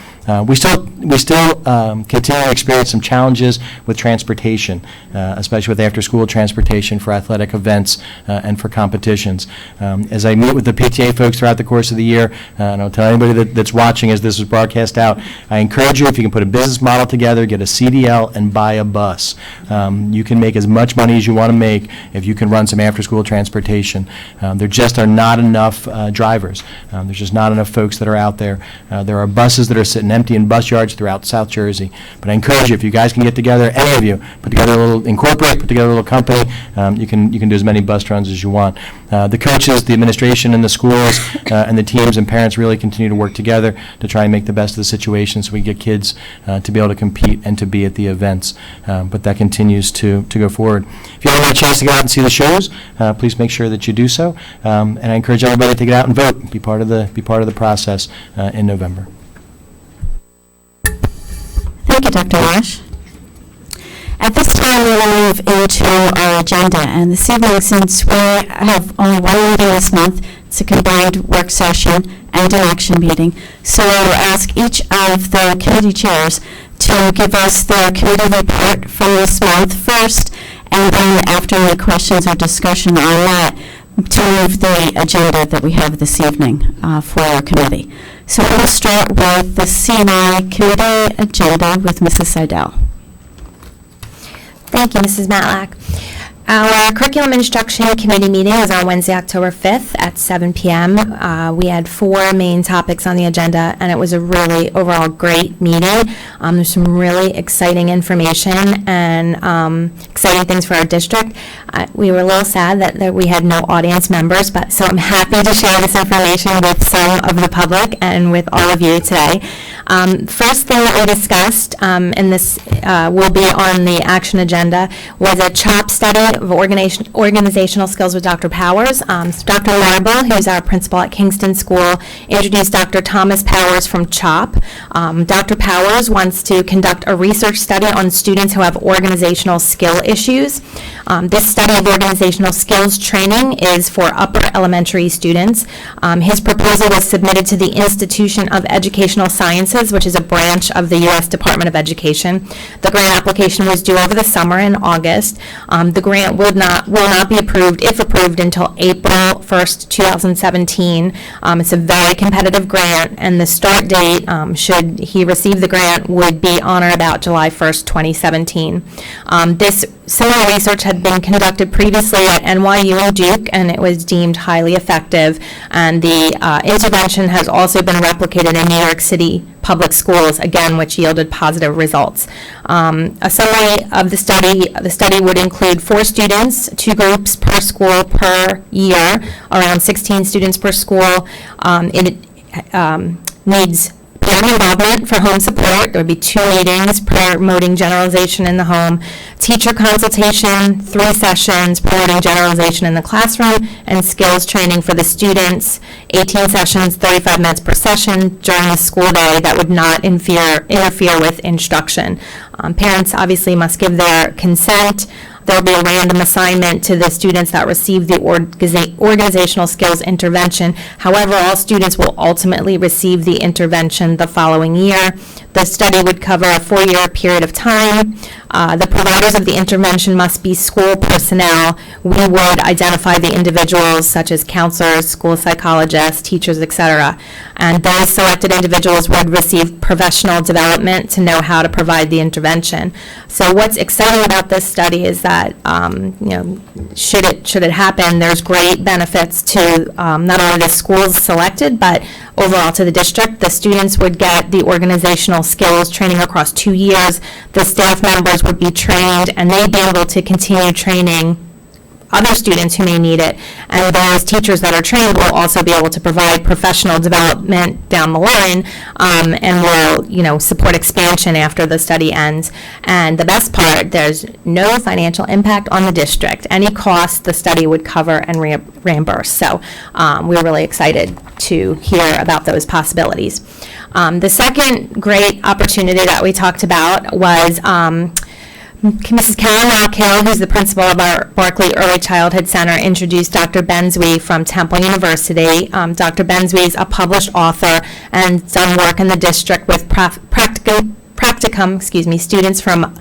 We still continue to experience some challenges with transportation, especially with after-school transportation for athletic events and for competitions. As I meet with the PTA folks throughout the course of the year, and I'll tell anybody that's watching as this is broadcast out, I encourage you, if you can put a business model together, get a CDL and buy a bus. You can make as much money as you want to make if you can run some after-school transportation. There just are not enough drivers. There's just not enough folks that are out there. There are buses that are sitting empty in bus yards throughout South Jersey. But I encourage you, if you guys can get together, any of you, put together a little little company, you can do as many bus runs as you want. The coaches, the administration, and the schools, and the teams and parents really continue to work together to try and make the best of the situation, so we get kids to be able to compete and to be at the events. But that continues to go forward. If you haven't had a chance to get out and see the shows, please make sure that you do so. And I encourage everybody to get out and vote, be part of the process in November. Thank you, Dr. Walsh. At this time, we're going to move into our agenda, and this evening, since we have only one meeting this month, it's a combined work session and an action meeting, so I will ask each of the committee chairs to give us their committee report from this month first, and then after any questions or discussion on that, to move the agenda that we have this evening for our committee. So we'll start with the CNI committee agenda with Mrs. Seidel. Thank you, Mrs. Matlack. Our Curriculum Instruction Committee meeting was on Wednesday, October 5th at 7 p.m. We had 4 main topics on the agenda, and it was a really overall great meeting. There's some really exciting information and exciting things for our district. We were a little sad that we had no audience members, but so I'm happy to share this information with some of the public and with all of you today. First thing that we discussed, and this will be on the action agenda, was a CHOP study of organizational skills with Dr. Powers. Dr. Marble, who's our principal at Kingston School, introduced Dr. Thomas Powers from CHOP. Dr. Powers wants to conduct a research study on students who have organizational skill issues. This study of organizational skills training is for upper elementary students. His proposal was submitted to the Institution of Educational Sciences, which is a branch of the U.S. Department of Education. The grant application was due over the summer in August. The grant will not be approved, if approved, until April 1st, 2017. It's a very competitive grant, and the start date, should he receive the grant, would be on or about July 1st, 2017. This similar research had been conducted previously at NYU and Duke, and it was deemed highly effective. And the intervention has also been replicated in New York City public schools, again, which yielded positive results. A summary of the study would include 4 students, 2 groups per school per year, around 16 students per school. It needs parent involvement for home support. There would be 2 meetings promoting generalization in the home, teacher consultation, 3 sessions promoting generalization in the classroom, and skills training for the students, 18 sessions, 35 minutes per session during the school day that would not interfere with instruction. Parents obviously must give their consent. There will be a random assignment to the students that receive the organizational skills intervention. However, all students will ultimately receive the intervention the following year. The study would cover a 4-year period of time. The providers of the intervention must be school personnel. We would identify the individuals such as counselors, school psychologists, teachers, etc. And those selected individuals would receive professional development to know how to provide the intervention. So what's exciting about this study is that, should it happen, there's great benefits to not only the schools selected, but overall to the district. The students would get the organizational skills training across 2 years. The staff members would be trained, and they'd be able to continue training other students who may need it. And those teachers that are trained will also be able to provide professional development down the line, and will, support expansion after the study ends. And the best part, there's no financial impact on the district. Any costs the study would cover and reimburse. So we're really excited to hear about those possibilities. The second great opportunity that we talked about was Mrs. Karen Rockhill, who's the principal of our Barkley Early Childhood Center, introduced Dr. Benswe from Temple University. Dr. Benswe is a published author and done work in the district with practicum students from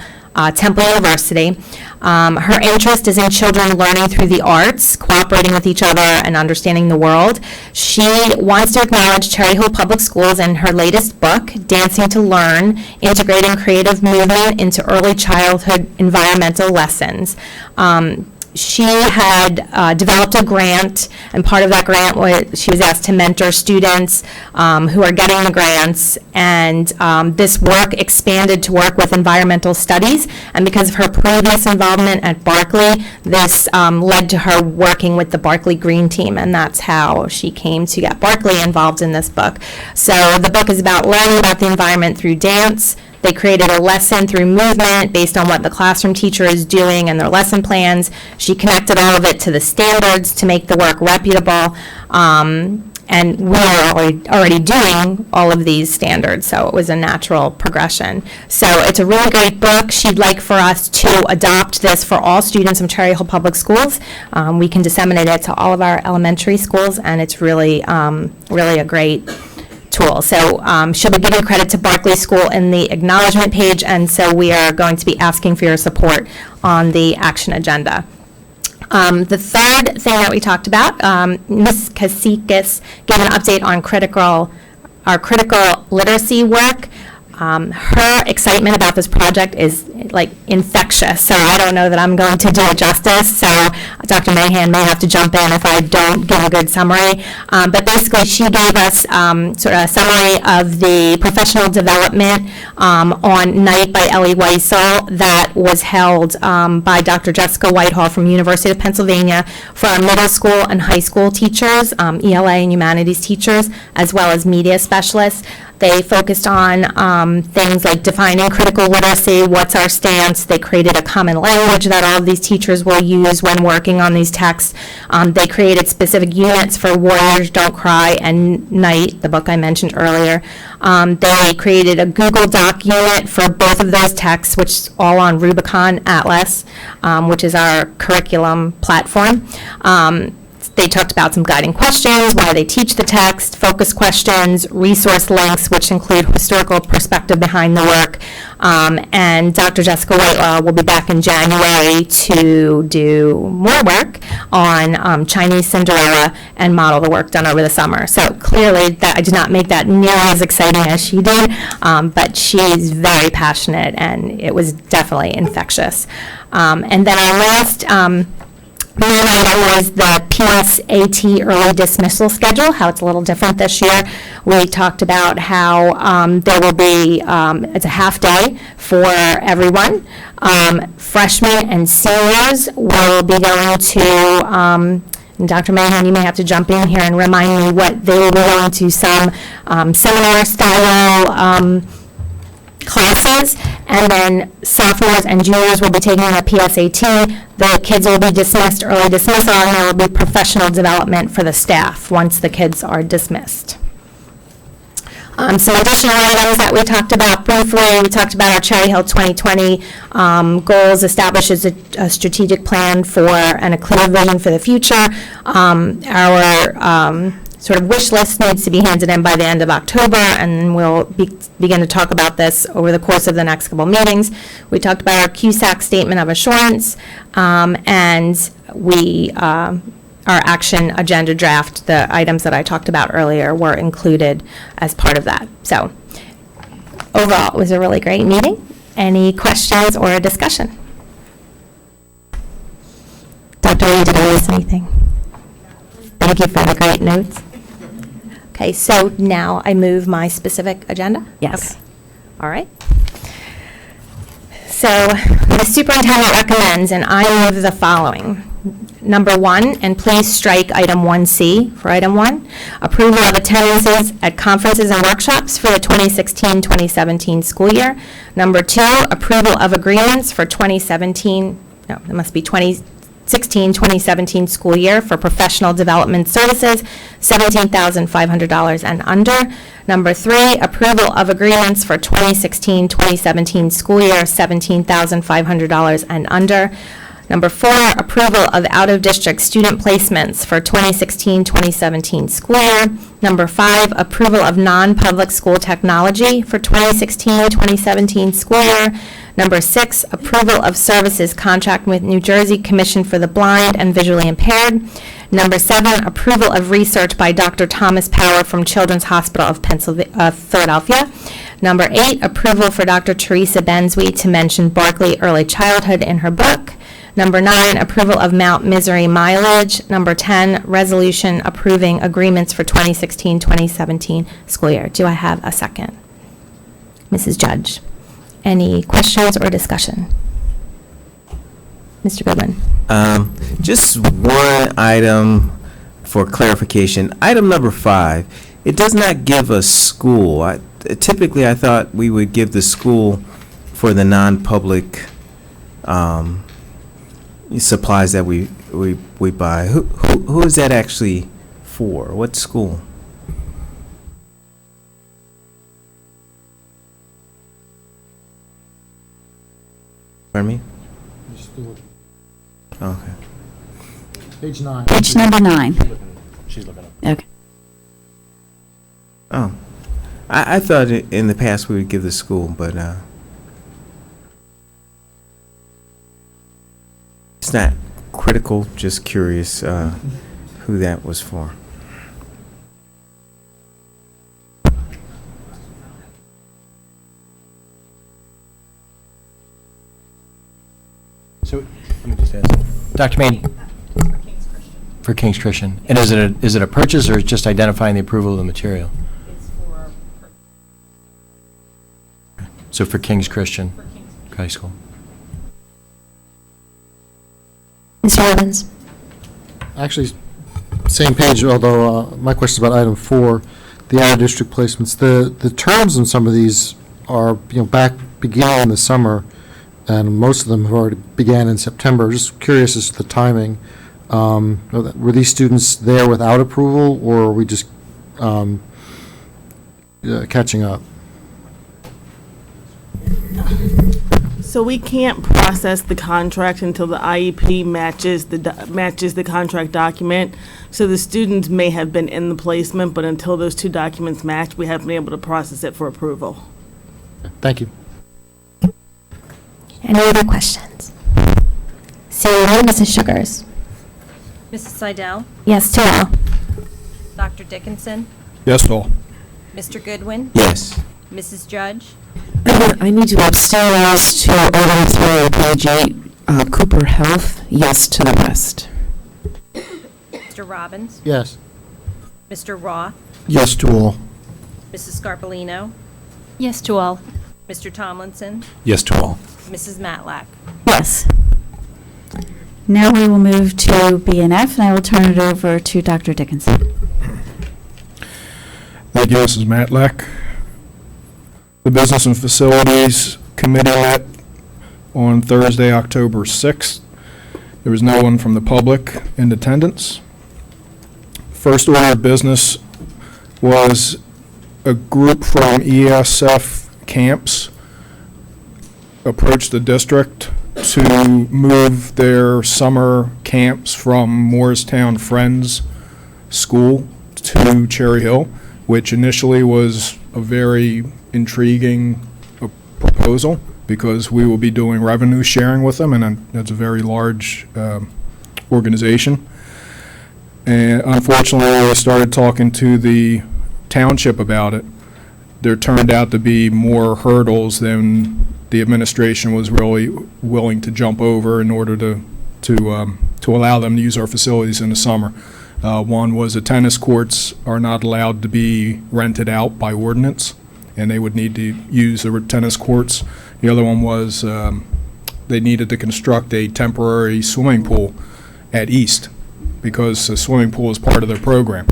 Temple University. Her interest is in children learning through the arts, cooperating with each other, and understanding the world. She wants to acknowledge Cherry Hill Public Schools in her latest book, Dancing to Learn, Integrating Creative Movement into Early Childhood Environmental Lessons. She had developed a grant, and part of that grant was she was asked to mentor students who are getting the grants, and this work expanded to work with environmental studies, and because of her previous involvement at Barkley, this led to her working with the Barkley Green Team, and that's how she came to get Barkley involved in this book. So the book is about learning about the environment through dance. They created a lesson through movement based on what the classroom teacher is doing and their lesson plans. She connected all of it to the standards to make the work reputable. And And we are already doing all of these standards, so it was a natural progression. So it's a really great book. She'd like for us to adopt this for all students from Cherry Hill Public Schools. We can disseminate it to all of our elementary schools, and it's really, really a great tool. So she'll be giving credit to Barclay School in the acknowledgement page, and so we are going to be asking for your support on the action agenda. The third thing that we talked about, Ms. Kasikis gave an update on our critical literacy work. Her excitement about this project is like infectious, so I don't know that I'm going to do it justice, so Dr. Mahan may have to jump in if I don't give a good summary. But basically, she gave us sort of a summary of the professional development on Night by Ellie Weissel that was held by Dr. Jessica Whitehall from University of Pennsylvania for our middle school and high school teachers, ELA and humanities teachers, as well as media specialists. They focused on things like defining critical literacy, what's our stance. They created a common language that all of these teachers will use when working on these texts. They created specific units for Warriors Don't Cry and Night, the book I mentioned earlier. They created a Google Doc unit for both of those texts, which is all on Rubicon Atlas, which is our curriculum platform. They talked about some guiding questions, why they teach the text, focus questions, resource links, which include historical perspective behind the work. And Dr. Jessica Whitelaw will be back in January to do more work on Chinese Cinderella and model the work done over the summer. So clearly, that I did not make that nearly as exciting as she did, but she's very passionate, and it was definitely infectious. And then our last main item was the PSAT early dismissal schedule, how it's a little different this year. We talked about how there will be, it's a half day for everyone. Freshmen and seniors will be going to, and Dr. Mahan, you may have to jump in here and remind me what they will be going to, some seminar style classes, and then sophomores and juniors will be taking the PSAT. The kids will be dismissed early dismissal, and there will be professional development for the staff once the kids are dismissed. Some additional items that we talked about briefly, we talked about our Cherry Hill 2020 goals, establishes a strategic plan for and a clear vision for the future. Our sort of wish list needs to be handed in by the end of October, and we'll begin to talk about this over the course of the next couple meetings. We talked about our CUSAC statement of assurance, and our action agenda draft, the items that I talked about earlier were included as part of that. So overall, it was a really great meeting. Any questions or discussion? Dr. Lee, did I miss anything? Thank you for the great notes. Okay, so now I move my specific agenda? Yes. Okay. All right. So the superintendent recommends, and I move the following. Number 1, and please strike item 1C for item 1, approval of attendances at conferences and workshops for the 2016-2017 school year. Number 2, approval of agreements for 2016-2017 school year for professional development services, $17,500 and under. Number 3, approval of agreements for 2016-2017 school year, $17,500 and under. Number 4, approval of out-of-district student placements for 2016-2017 school year. Number 5, approval of non-public school technology for 2016-2017 school year. Number 6, approval of services contract with New Jersey Commission for the Blind and Visually Impaired. Number 7, approval of research by Dr. Thomas Power from Children's Hospital of Philadelphia. Number 8, approval for Dr. Teresa Benswe to mention Barclay Early Childhood in her book. Number 9, approval of Mount Misery mileage. Number 10, resolution approving agreements for 2016-2017 school year. Do I have a second? Mrs. Judge, any questions or discussion? Mr. Goodwin. Just one item for clarification. Item number 5, it does not give a school. Typically, I thought we would give the school for the non-public supplies that we buy. Who is that actually for? What school? Pardon me? Okay. Page 9. Page number 9. She's looking up. Okay. Oh, I thought in the past we would give the school, but it's not critical, just curious who that was for. So, let me just ask, Dr. Maney. For King's Christian. And is it a purchase or just identifying the approval of the material? It's for. So for King's Christian High School. Mr. Evans? Actually, same page, although my question is about item 4, the out-of-district placements. The terms in some of these are, beginning in the summer, and most of them have already began in September. Just curious as to the timing. Were these students there without approval, or are we just catching up? So we can't process the contract until the IEP matches the contract document. So the students may have been in the placement, but until those two documents match, we haven't been able to process it for approval. Thank you. Any other questions? Seeing none, Mrs. Sugars? Mrs. Seidel, Yes to all. Dr. Dickinson, Yes, to all. Mr. Goodwin, Yes. Mrs. Judge, I need to abstain as to item 3, page 8, Cooper Health, yes to the rest. Mr. Robbins, Yes. Mr. Roth, Yes to all. Mrs. Scarpellino, Yes to all. Mr. Tomlinson, Yes to all. Mrs. Matlack. Yes. Now we will move to B&F, and I will turn it over to Dr. Dickinson. Thank you, Mrs. Matlack. The Business and Facilities Committee met on Thursday, October 6th. There was no one from the public in attendance. First order of business was a group from ESF camps approached the district to move their summer camps from Morristown Friends School to Cherry Hill, which initially was a very intriguing proposal because we will be doing revenue sharing with them, and that's a very large organization. And unfortunately, when I started talking to the township about it, there turned out to be more hurdles than the administration was really willing to jump over in order to allow them to use our facilities in the summer. One was the tennis courts are not allowed to be rented out by ordinance, and they would need to use the tennis courts. The other one was they needed to construct a temporary swimming pool at East because the swimming pool is part of their program.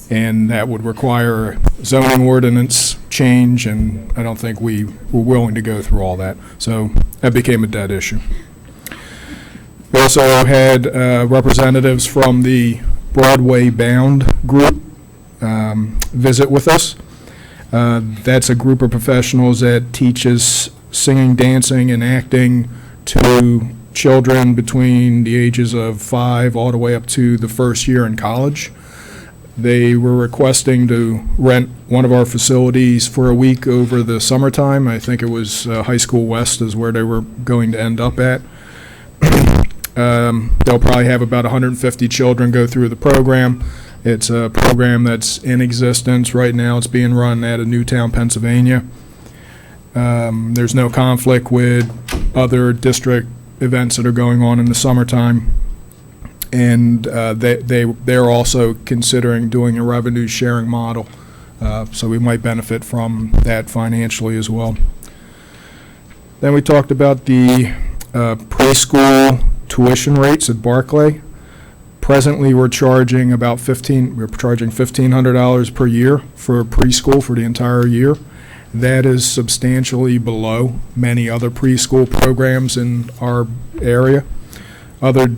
And that would require zoning ordinance change, and I don't think we were willing to go through all that. So that became a dead issue. We also had representatives from the Broadway Bound group visit with us. That's a group of professionals that teaches singing, dancing, and acting to children between the ages of 5 all the way up to the first year in college. They were requesting to rent one of our facilities for a week over the summertime. I think it was High School West is where they were going to end up at. They'll probably have about 150 children go through the program. It's a program that's in existence right now. It's being run out of Newtown, Pennsylvania. There's no conflict with other district events that are going on in the summertime. And they're also considering doing a revenue sharing model, so we might benefit from that financially as well. Then we talked about the preschool tuition rates at Barclay. Presently, we're charging $1,500 per year for preschool for the entire year. That is substantially below many other preschool programs in our area. Other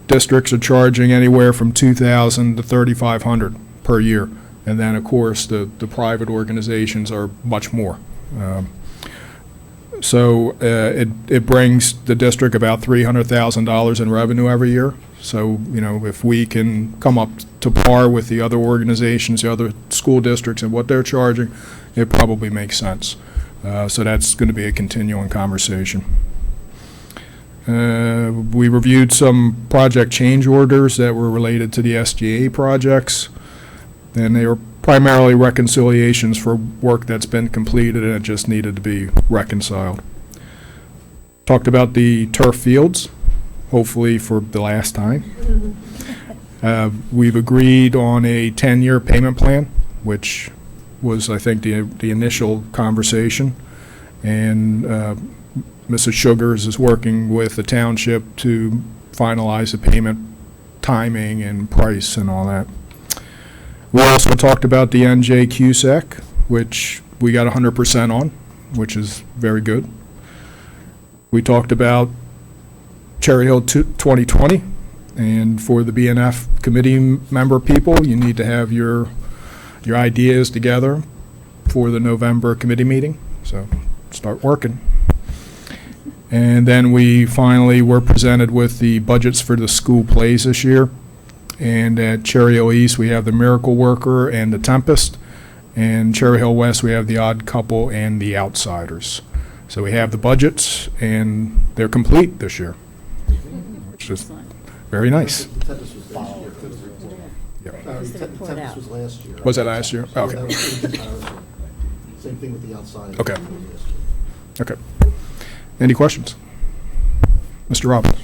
districts are charging anywhere from $2,000 to $3,500 per year. And then, of course, the private organizations are much more. So it brings the district about $300,000 in revenue every year. So, if we can come up to par with the other organizations, the other school districts and what they're charging, it probably makes sense. So that's going to be a continuing conversation. We reviewed some project change orders that were related to the SGA projects, and they were primarily reconciliations for work that's been completed and it just needed to be reconciled. Talked about the turf fields, hopefully for the last time. We've agreed on a 10-year payment plan, which was, I think, the initial conversation. And Mrs. Sugars is working with the township to finalize the payment timing and price and all that. We also talked about the NJ CUSAC, which we got 100% on, which is very good. We talked about Cherry Hill 2020, and for the BNF committee member people, you need to have your ideas together for the November committee meeting, so start working. And then we finally were presented with the budgets for the school plays this year. And at Cherry Hill East, we have the Miracle Worker and the Tempest. And Cherry Hill West, we have the Odd Couple and the Outsiders. So we have the budgets, and they're complete this year, which is very nice. The Tempest was last year. The Tempest was last year. Was that last year? So Okay. that was in comparison. Same thing with the outside. Okay. Okay. Any questions? Mr. Robbins?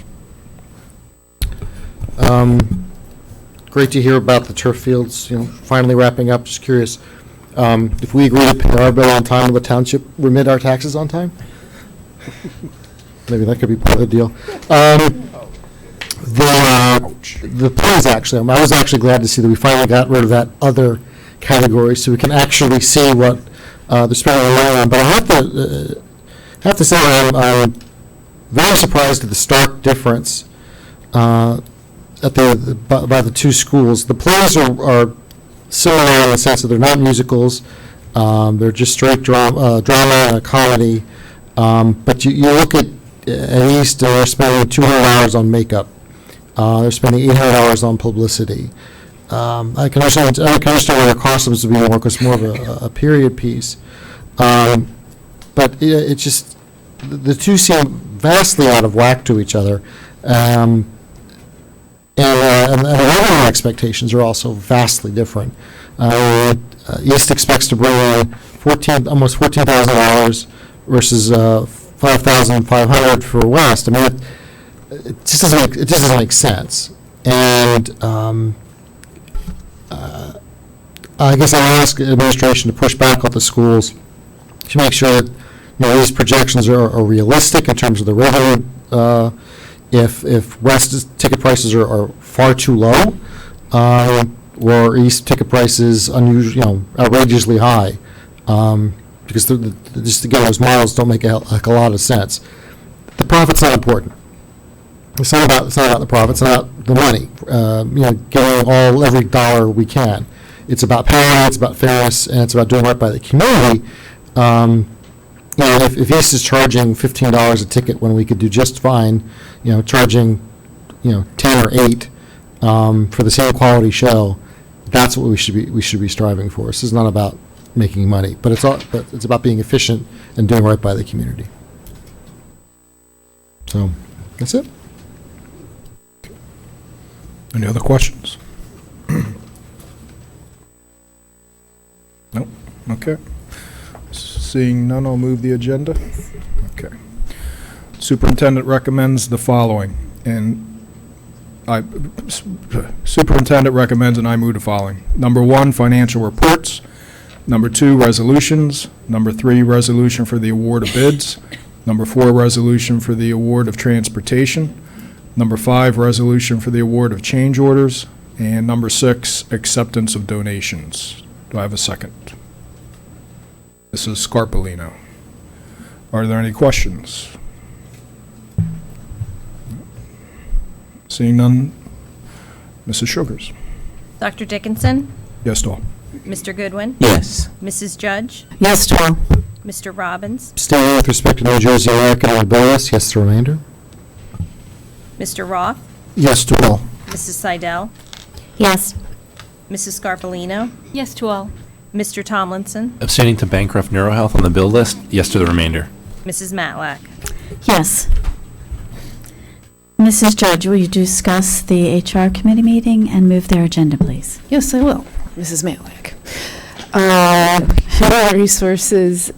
Great to hear about the turf fields, finally wrapping up. Just curious, if we agree to pay our bill on time, will the township remit our taxes on time? Maybe that could be part of the deal. The plays, actually, I was actually glad to see that we finally got rid of that other category, so we can actually see what they're spending their money on. But I have to say I'm very surprised at the stark difference by the two schools. The plays are similar in the sense that they're not musicals. They're just straight drama and a comedy. But you look at East, they're spending $200 on makeup. They're spending $800 on publicity. I can understand where their costumes would be more, because it's more of a period piece. But it's just, the two seem vastly out of whack to each other. And the revenue expectations are also vastly different. East expects to bring in almost $14,000 versus $5,500 for West. I mean, it just doesn't make sense. And I guess I'll ask administration to push back on the schools to make sure that these projections are realistic in terms of the revenue. If West's ticket prices are far too low, or East ticket prices outrageously high, because just again, those models don't make a lot of sense. The profit's not important. It's not about the profit. It's not about the money. Getting every dollar we can. It's about parity. It's about fairness, and it's about doing right by the community. If East is charging $15 a ticket when we could do just fine, charging, 10 or 8 for the same quality show, that's what we should be striving for. This is not about making money, but it's about being efficient and doing right by the community. So that's it. Any other questions? No? Okay. Seeing none, I'll move the agenda. Okay. Superintendent recommends the following, and Superintendent recommends and I move the following. Number 1, financial reports. Number 2, resolutions. Number 3, resolution for the award of bids. Number 4, resolution for the award of transportation. Number 5, resolution for the award of change orders. And number 6, acceptance of donations. Do I have a second? Mrs. Scarpellino. Are there any questions? Seeing none, Mrs. Sugars. Dr. Dickinson? Yes to all. Mr. Goodwin? Yes. Mrs. Judge? Yes to all. Mr. Robbins, Abstaining with respect to New Jersey American on the bill list, yes to the remainder. Mr. Roth, Yes to all. Mrs. Seidel, Yes. Mrs. Scarpellino, Yes to all. Mr. Tomlinson, Abstaining to Bancroft NeuroHealth on the bill list, yes to the remainder. Mrs. Matlack. Yes. Mrs. Judge, will you discuss the HR committee meeting and move their agenda, please? Yes, I will, Mrs. Matlack. Human Resources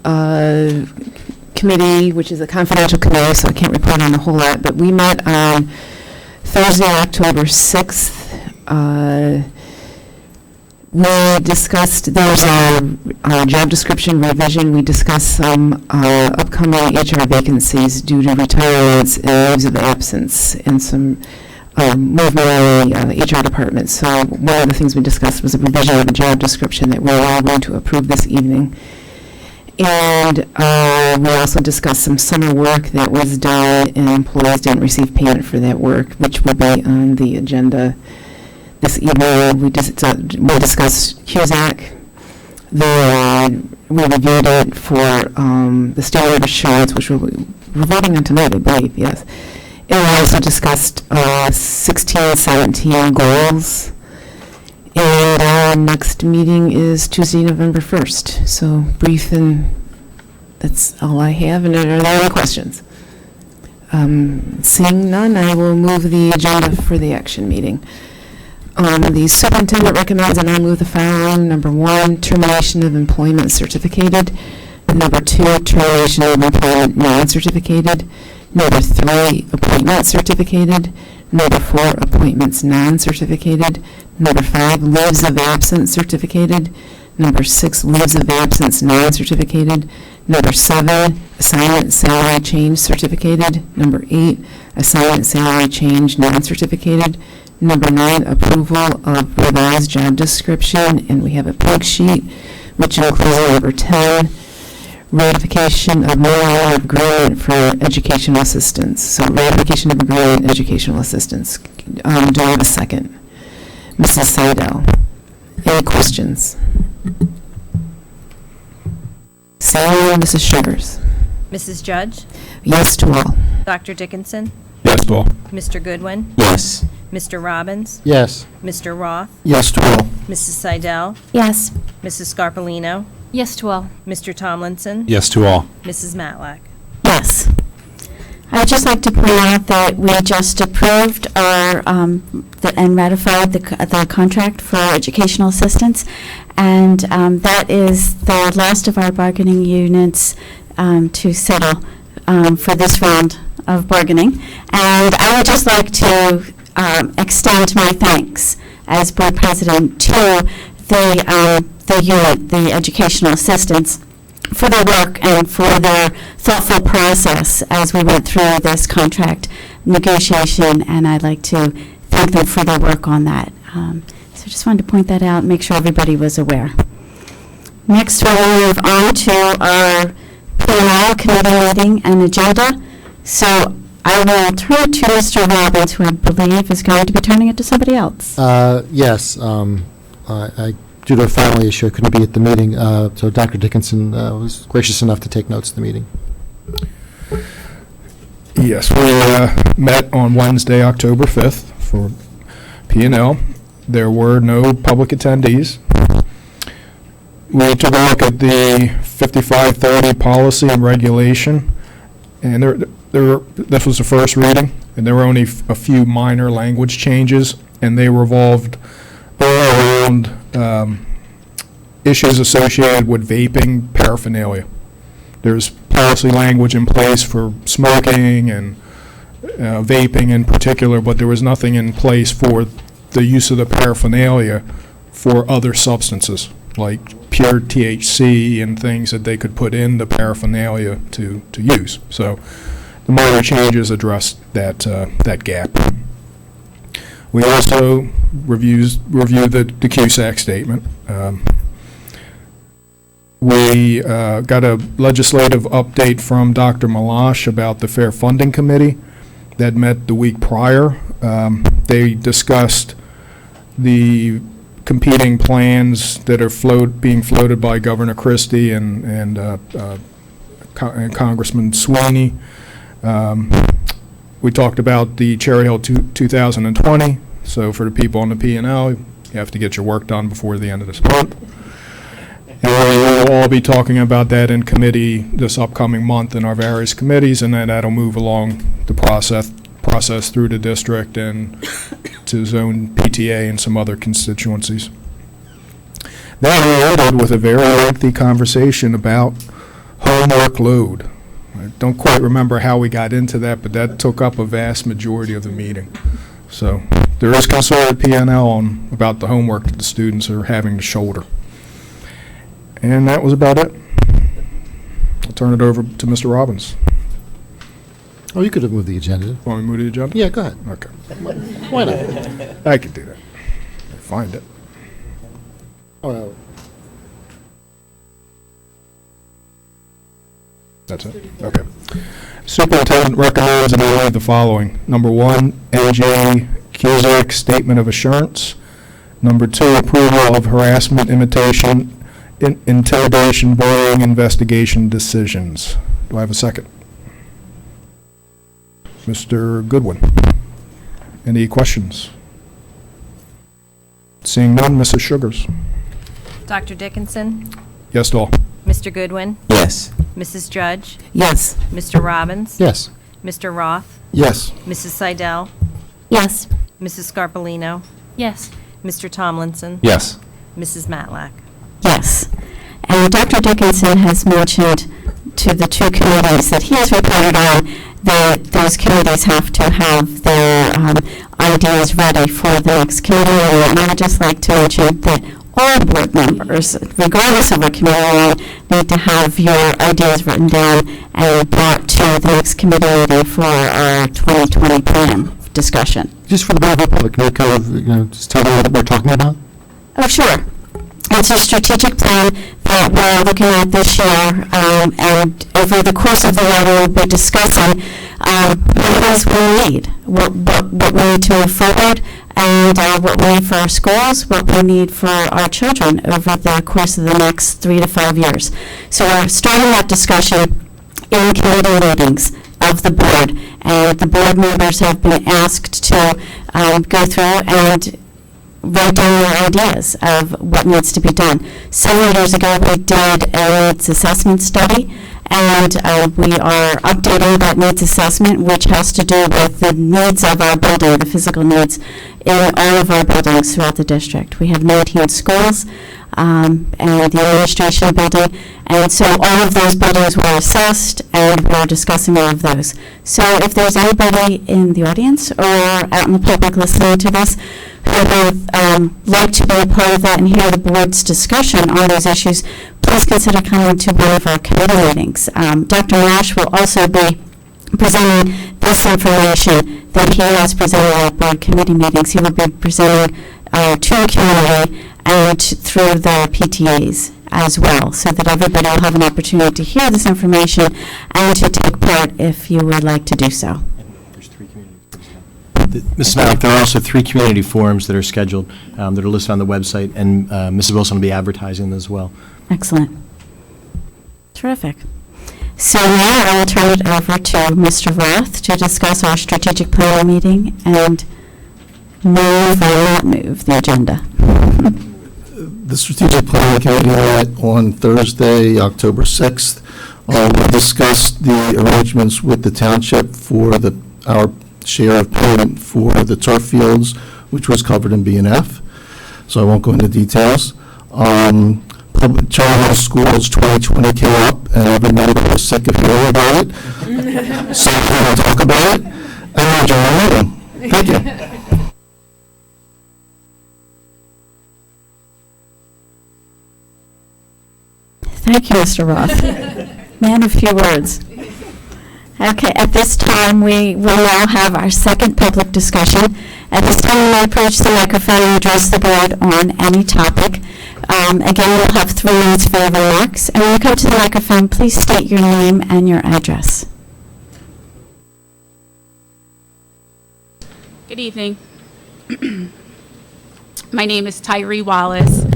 Committee, which is a confidential committee, so I can't report on a whole lot, but we met on Thursday, October 6th. We discussed, there's a job description revision. We discussed some upcoming HR vacancies due to retirements and leaves of absence and some movement in the HR department. So one of the things we discussed was a revision of the job description that we're all going to approve this evening. And we also discussed some summer work that was done and employees didn't receive payment for that work, which will be on the agenda this evening. We discussed CUSAC. We reviewed it for the standard of assurance, which we're voting on tonight, I believe, yes. And we also discussed 16-17 goals. And our next meeting is Tuesday, November 1st. So brief, and that's all I have. And are there any questions? Seeing none, I will move the agenda for the action meeting. The superintendent recommends that I move the following. Number 1, termination of employment certificated. Number 2, termination of employment non-certificated. Number 3, appointment certificated. Number 4, appointments non-certificated. Number 5, leaves of absence certificated. Number 6, leaves of absence non-certificated. Number 7, assignment salary change certificated. Number 8, assignment salary change non-certificated. Number 9, approval of revised job description, and we have a pink sheet, which includes number 10, ratification of memorandum of agreement for educational assistance. So ratification of agreement, educational assistance. Do I have a second? Mrs. Seidel. Any questions? Seeing Mrs. Sugars. Mrs. Judge, Yes to all. Dr. Dickinson, Yes to all. Mr. Goodwin, Yes. Mr. Robbins, Yes. Mr. Roth, Yes to all. Mrs. Seidel, Yes. Mrs. Scarpellino, Yes to all. Mr. Tomlinson, Yes to all. Mrs. Matlack. Yes. I'd just like to point out that we just approved and ratified the contract for educational assistance, and that is the last of our bargaining units to settle for this round of bargaining. And I would just like to extend my thanks as board president to the unit, the educational assistants, for their work and for their thoughtful process as we went through this contract negotiation, and I'd like to thank them for their work on that. So just wanted to point that out and make sure everybody was aware. Next, we'll move on to our P&L committee meeting and agenda. So I will turn it to Mr. Robbins, who I believe is going to be turning it to somebody else. Yes, due to a family issue, I couldn't be at the meeting, so Dr. Dickinson was gracious enough to take notes of the meeting. Yes, we met on Wednesday, October 5th for P&L. There were no public attendees. We took a look at the 5530 policy and regulation, and this was the first reading, and there were only a few minor language changes, and they revolved all around issues associated with vaping paraphernalia. There's policy language in place for smoking and vaping in particular, but there was nothing in place for the use of the paraphernalia for other substances, like pure THC and things that they could put in the paraphernalia to use. So the minor changes addressed that gap. We also reviewed the CUSAC statement. We got a legislative update from Dr. Malash about the Fair Funding Committee that met the week prior. They discussed the competing plans that are being floated by Governor Christie and and Congressman Sweeney. We talked about the Cherry Hill 2020, so for the people on the P&L, you have to get your work done before the end of this month. And we'll all be talking about that in committee this upcoming month in our various committees, and then that'll move along the process through the district and to zone PTA and some other constituencies. Then we ended with a very lengthy conversation about homework load. I don't quite remember how we got into that, but that took up a vast majority of the meeting. So there is concern at PNL about the homework that the students are having to shoulder. And that was about it. I'll turn it over to Mr. Robbins. Oh, you could have moved the agenda. Want me to move the agenda? Yeah, go ahead. Okay. Why not? I could do that. I'll find it. Oh, That's it? Okay. Superintendent recommends that I read the following. Number 1, NJ Cusack Statement of Assurance. Number 2, approval of harassment, intimidation, bullying, investigation decisions. Do I have a second? Mr. Goodwin. Any questions? Seeing none, Mrs. Sugars. Dr. Dickinson? Yes to all. Mr. Goodwin? Yes. Mrs. Judge? Yes. Mr. Robbins? yes. Mr. Roth? Yes. Mrs. Seidel? Yes. Mrs. Scarpellino? Yes. Mr. Tomlinson? Yes. Mrs. Matlack? Yes. And Dr. Dickinson has mentioned to the two committees that he has reported on that those committees have to have their ideas ready for the next committee meeting. And I would just like to mention that all board members, regardless of a committee, need to have your ideas written down and brought to the next committee meeting for our 2020 plan discussion. Just for the benefit of the public, can you kind of, just tell them what we're talking about? Oh, sure. It's a strategic plan that we're looking at this year, and over the course of the year, we'll be discussing what it is we need, what we need to move forward, and what we need for our schools, what we need for our children over the course of the next 3 to 5 years. So we're starting that discussion in committee meetings of the board, and the board members have been asked to go through and write down their ideas of what needs to be done. Several years ago, we did a needs assessment study, and we are updating that needs assessment, which has to do with the needs of our building, the physical needs in all of our buildings throughout the district. We have 19 schools and the administration building, and so all of those buildings were assessed, and we're discussing all of those. So if there's anybody in the audience or out in the public listening to this who would like to be a part of that and hear the board's discussion on those issues, please consider coming to one of our committee meetings. Dr. Nash will also be presenting this information that he has presented at board committee meetings. He will be presenting to the community and through the PTAs as well, so that everybody will have an opportunity to hear this information and to take part if you would like to do so. There's 3 community forums. Mrs. Malik, there are also 3 community forums that are scheduled that are listed on the website, and Mrs. Wilson will be advertising them as well. Excellent. Terrific. So now I will turn it over to Mr. Roth to discuss our strategic planning meeting and move or not move the agenda. The Strategic Planning Committee met on Thursday, October 6th. We discussed the arrangements with the township for our share of payment for the turf fields, which was covered in B&F. So I won't go into details. Cherry Hill Schools 2020 came up, and everybody was sick of hearing about it. So we're going to talk about it, and we'll adjourn our meeting. Thank you. Thank you, Mr. Roth. Man of few words. Okay, at this time, we will now have our second public discussion. At this time, we may approach the microphone and address the board on any topic. Again, we'll have 3 minutes for your remarks. And when you come to the microphone, please state your name and your address. Good evening. My name is Tyree Wallace.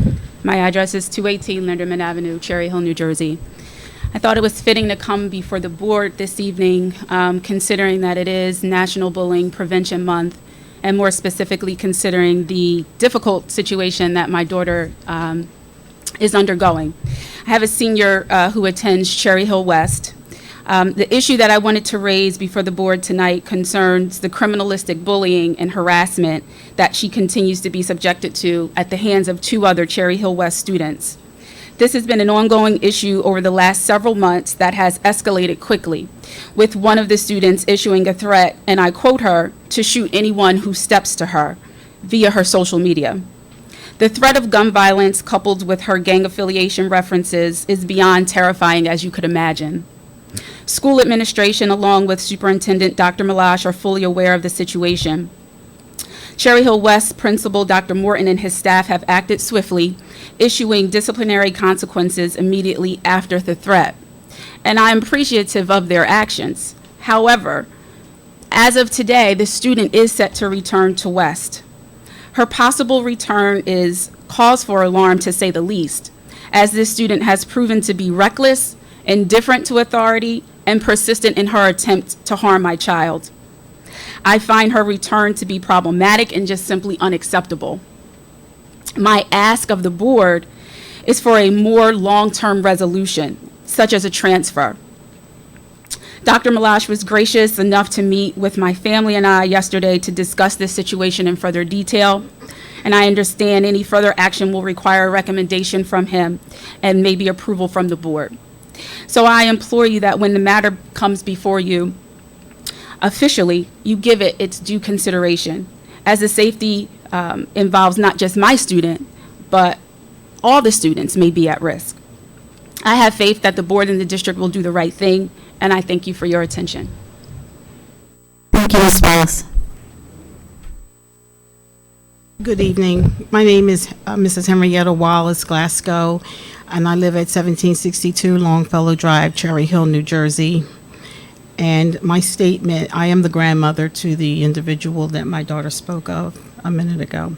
My address is 218 Linderman Avenue, Cherry Hill, New Jersey. I thought it was fitting to come before the board this evening, considering that it is National Bullying Prevention Month, and more specifically considering the difficult situation that my daughter is undergoing. I have a senior who attends Cherry Hill West. The issue that I wanted to raise before the board tonight concerns the criminalistic bullying and harassment that she continues to be subjected to at the hands of 2 other Cherry Hill West students. This has been an ongoing issue over the last several months that has escalated quickly, with one of the students issuing a threat, and I quote her, to shoot anyone who steps to her via her social media. The threat of gun violence coupled with her gang affiliation references is beyond terrifying, as you could imagine. School administration, along with Superintendent Dr. Malash, are fully aware of the situation. Cherry Hill West Principal Dr. Morton and his staff have acted swiftly, issuing disciplinary consequences immediately after the threat. And I am appreciative of their actions. However, as of today, the student is set to return to West. Her possible return is cause for alarm, to say the least, as this student has proven to be reckless, indifferent to authority, and persistent in her attempt to harm my child. I find her return to be problematic and just simply unacceptable. My ask of the board is for a more long-term resolution, such as a transfer. Dr. Malash was gracious enough to meet with my family and I yesterday to discuss this situation in further detail, and I understand any further action will require a recommendation from him and maybe approval from the board. So I implore you that when the matter comes before you, officially, you give it its due consideration, as the safety involves not just my student, but all the students may be at risk. I have faith that the board and the district will do the right thing, and I thank you for your attention. Thank you, Ms. Wallace. Good evening. My name is Mrs. Henrietta Wallace Glasgow, and I live at 1762 Longfellow Drive, Cherry Hill, New Jersey. And my statement, I am the grandmother to the individual that my daughter spoke of a minute ago.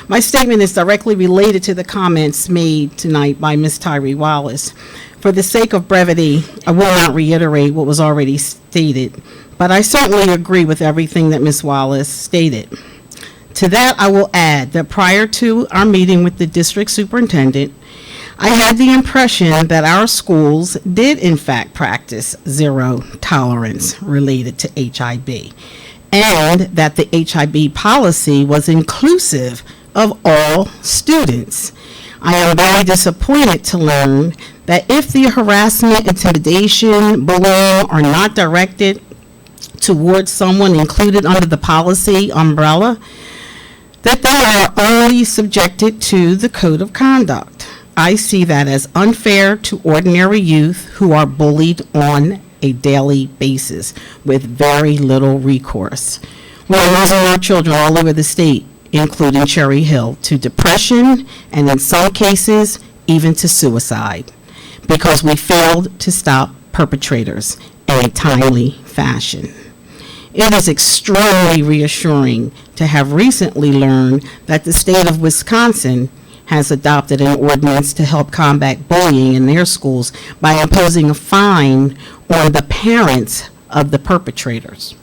My statement is directly related to the comments made tonight by Ms. Tyree Wallace. For the sake of brevity, I will not reiterate what was already stated, but I certainly agree with everything that Ms. Wallace stated. To that, I will add that prior to our meeting with the district superintendent, I had the impression that our schools did in fact practice zero tolerance related to HIB, and that the HIB policy was inclusive of all students. I am very disappointed to learn that if the harassment, intimidation, bullying are not directed towards someone included under the policy umbrella, that they are only subjected to the code of conduct. I see that as unfair to ordinary youth who are bullied on a daily basis with very little recourse. We are losing our children all over the state, including Cherry Hill, to depression and in some cases even to suicide, because we failed to stop perpetrators in a timely fashion. It is extremely reassuring to have recently learned that the state of Wisconsin has adopted an ordinance to help combat bullying in their schools by imposing a fine on the parents of the perpetrators.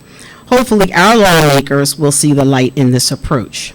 Hopefully, our lawmakers will see the light in this approach.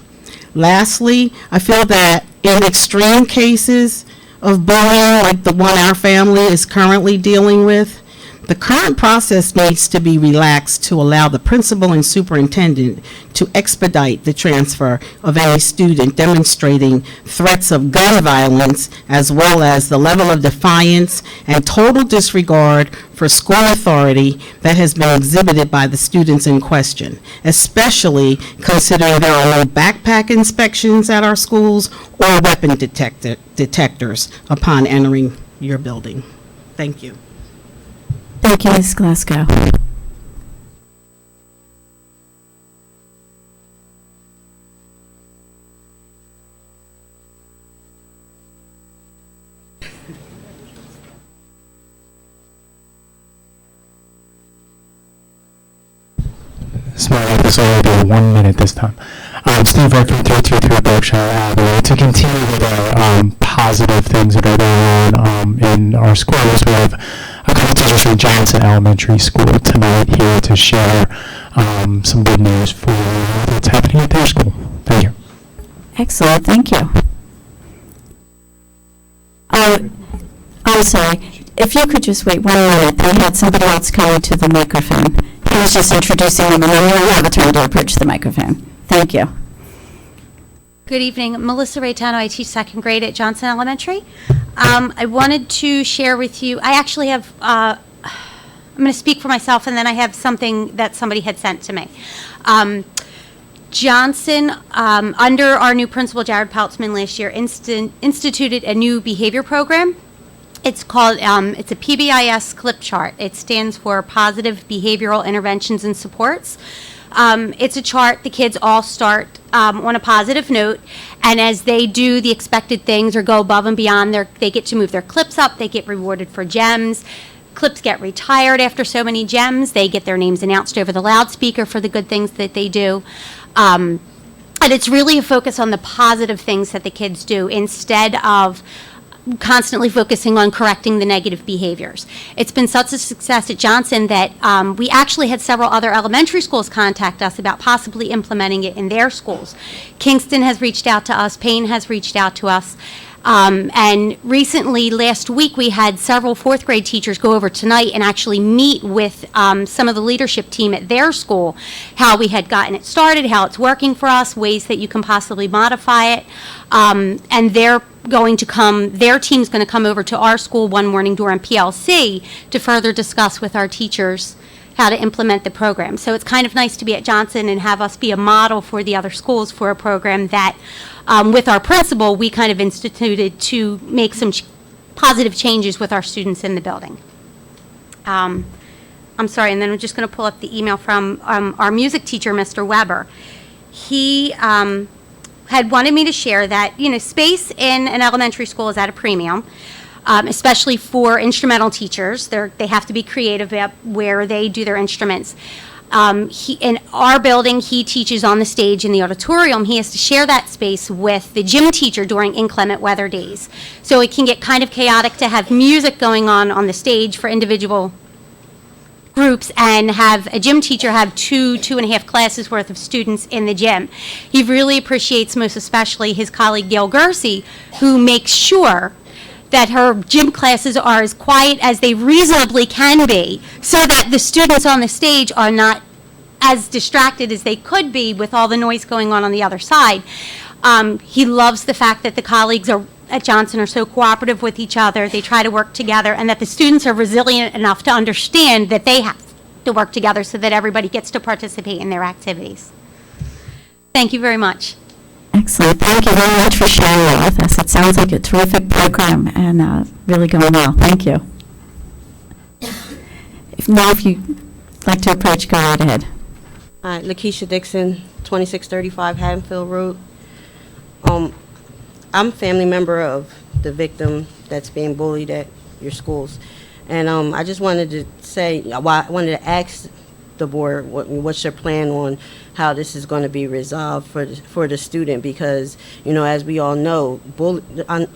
Lastly, I feel that in extreme cases of bullying, like the one our family is currently dealing with, the current process needs to be relaxed to allow the principal and superintendent to expedite the transfer of any student demonstrating threats of gun violence, as well as the level of defiance and total disregard for school authority that has been exhibited by the students in question, especially considering there are no backpack inspections at our schools or weapon detectors upon entering your building. Thank you. Thank you, Ms. Glasgow. Smart, this will only be 1 minute this time. Steve Burke from 323 Berkshire Avenue. To continue with our positive things that are going on in our schools. We have a couple teachers from Johnson Elementary School tonight here to share some good news for what's happening at their school. Thank you. Excellent, thank you. I'm sorry, if you could just wait 1 minute, they had somebody else coming to the microphone. He was just introducing them, and then you'll have a turn to approach the microphone. Thank you. Good evening. Melissa Raytano. I teach second grade at Johnson Elementary. I wanted to share with you, I actually have, I'm going to speak for myself, and then I have something that somebody had sent to me. Johnson, under our new principal, Jared Peltzman, last year instituted a new behavior program. It's called, it's a PBIS clip chart. It stands for Positive Behavioral Interventions and Supports. It's a chart. The kids all start on a positive note, and as they do the expected things or go above and beyond, they get to move their clips up. They get rewarded for gems. Clips get retired after so many gems. They get their names announced over the loudspeaker for the good things that they do. And it's really a focus on the positive things that the kids do instead of constantly focusing on correcting the negative behaviors. It's been such a success at Johnson that we actually had several other elementary schools contact us about possibly implementing it in their schools. Kingston has reached out to us, Payne has reached out to us, and recently, last week, we had several fourth grade teachers go over tonight and actually meet with some of the leadership team at their school, how we had gotten it started, how it's working for us, ways that you can possibly modify it, and they're going to come, their team's going to come over to our school one morning during PLC to further discuss with our teachers how to implement the program. So it's kind of nice to be at Johnson and have us be a model for the other schools for a program that, with our principal, we kind of instituted to make some positive changes with our students in the building. I'm sorry, and then I'm just going to pull up the email from our music teacher, Mr. Weber. He had wanted me to share that, you know, space in an elementary school is at a premium, especially for instrumental teachers. They have to be creative about where they do their instruments. In our building, he teaches on the stage in the auditorium. He has to share that space with the gym teacher during inclement weather days. So it can get kind of chaotic to have music going on the stage for individual groups and have a gym teacher have two and a half classes worth of students in the gym. He really appreciates most especially his colleague Gail Gersey, who makes sure that her gym classes are as quiet as they reasonably can be so that the students on the stage are not as distracted as they could be with all the noise going on the other side. He loves the fact that the colleagues at Johnson are so cooperative with each other. They try to work together, and that the students are resilient enough to understand that they have to work together so that everybody gets to participate in their activities. Thank you very much. Excellent. Thank you very much for sharing that with us. It sounds like a terrific program and really going well. Thank you. If you'd like to approach, go right ahead. Lakeisha Dixon, 2635 Haddonfield Road. I'm a family member of the victim that's being bullied at your schools. And I just wanted to say, I wanted to ask the board, what's your plan on how this is going to be resolved for the student? Because, you know, as we all know,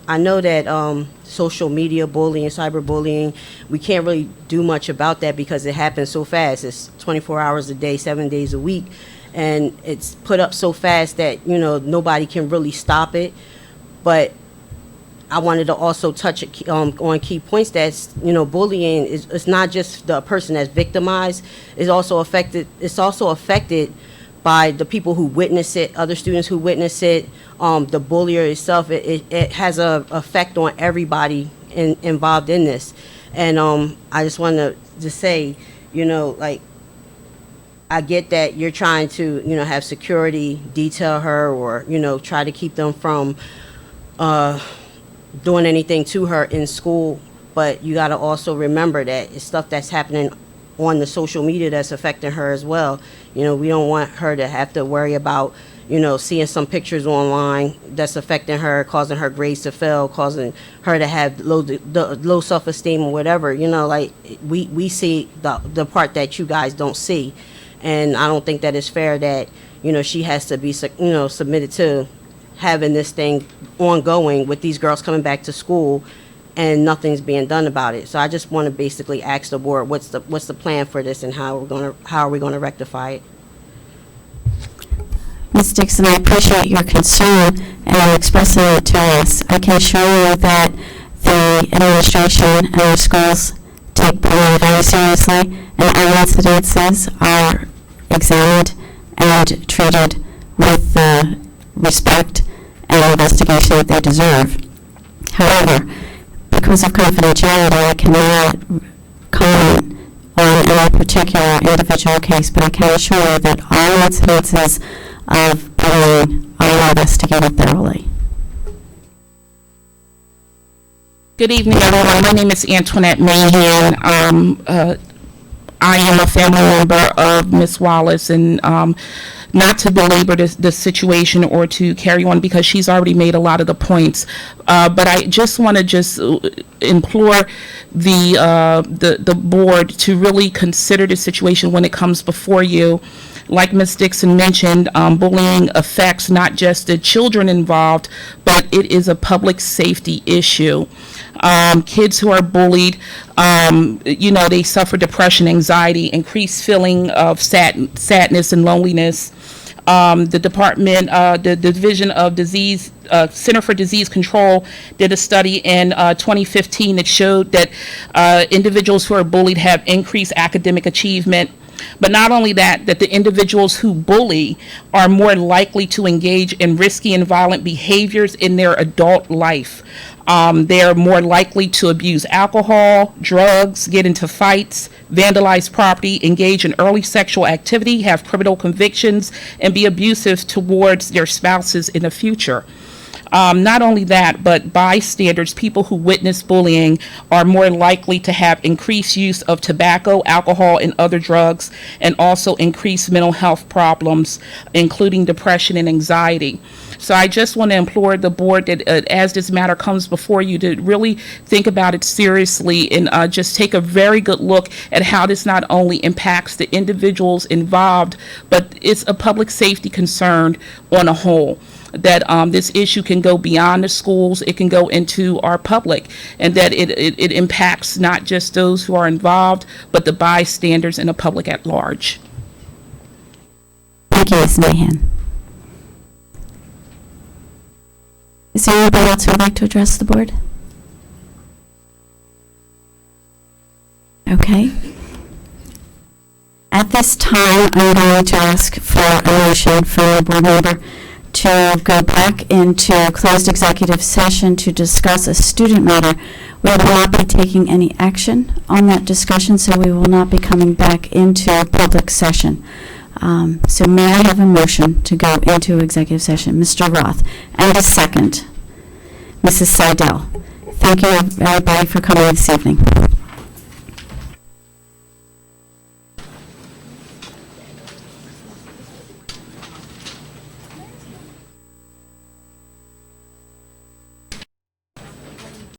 I know that social media bullying, cyberbullying, we can't really do much about that because it happens so fast. It's 24 hours a day, 7 days a week, and it's put up so fast that, you know, nobody can really stop it. But I wanted to also touch on key points that, you know, bullying is not just the person that's victimized. It's also affected by the people who witness it, other students who witness it, the bullier itself. It has an effect on everybody involved in this. And I just want to say, you know, like, I get that you're trying to, you know, have security detail her or, you know, try to keep them from doing anything to her in school, but you got to also remember that it's stuff that's happening on the social media that's affecting her as well. You know, we don't want her to have to worry about, you know, seeing some pictures online that's affecting her, causing her grades to fail, causing her to have low self-esteem or whatever. You know, like, we see the part that you guys don't see, and I don't think that it's fair that, you know, she has to be, you know, submitted to having this thing ongoing with these girls coming back to school and nothing's being done about it. So I just want to basically ask the board, what's the plan for this and how are we going to rectify it? Ms. Dixon, I appreciate your concern and expressing it to us. I can assure you that the administration and our schools take bullying very seriously, and our incidences are examined and treated with the respect and investigation that they deserve. However, because of confidentiality, I cannot comment on any particular individual case, but I can assure you that all incidences of bullying are investigated thoroughly. Good evening, everyone. My name is Antoinette Mahan. I am a family member of Ms. Wallace, and not to belabor the situation or to carry on because she's already made a lot of the points, but I just want to implore the board to really consider the situation when it comes before you. Like Ms. Dixon mentioned, bullying affects not just the children involved, but it is a public safety issue. Kids who are bullied, they suffer depression, anxiety, increased feeling of sadness and loneliness. The department, the Division of Disease, Center for Disease Control did a study in 2015 that showed that individuals who are bullied have increased academic achievement. But not only that, that the individuals who bully are more likely to engage in risky and violent behaviors in their adult life. They are more likely to abuse alcohol, drugs, get into fights, vandalize property, engage in early sexual activity, have criminal convictions, and be abusive towards their spouses in the future. Not only that, but bystanders, people who witness bullying, are more likely to have increased use of tobacco, alcohol, and other drugs, and also increased mental health problems, including depression and anxiety. So I just want to implore the board that as this matter comes before you, to really think about it seriously and just take a very good look at how this not only impacts the individuals involved, but it's a public safety concern on a whole. That this issue can go beyond the schools, it can go into our public, and that it impacts not just those who are involved, but the bystanders and the public at large. Thank you, Ms. Mahan. Is there anybody else who would like to address the board? Okay. At this time, I'm going to ask for a motion from a board member to go back into closed executive session to discuss a student matter. We will not be taking any action on that discussion, so we will not be coming back into public session. So may I have a motion to go into executive session? Mr. Roth, and a second. Mrs. Seidel. Thank you, everybody, for coming this evening.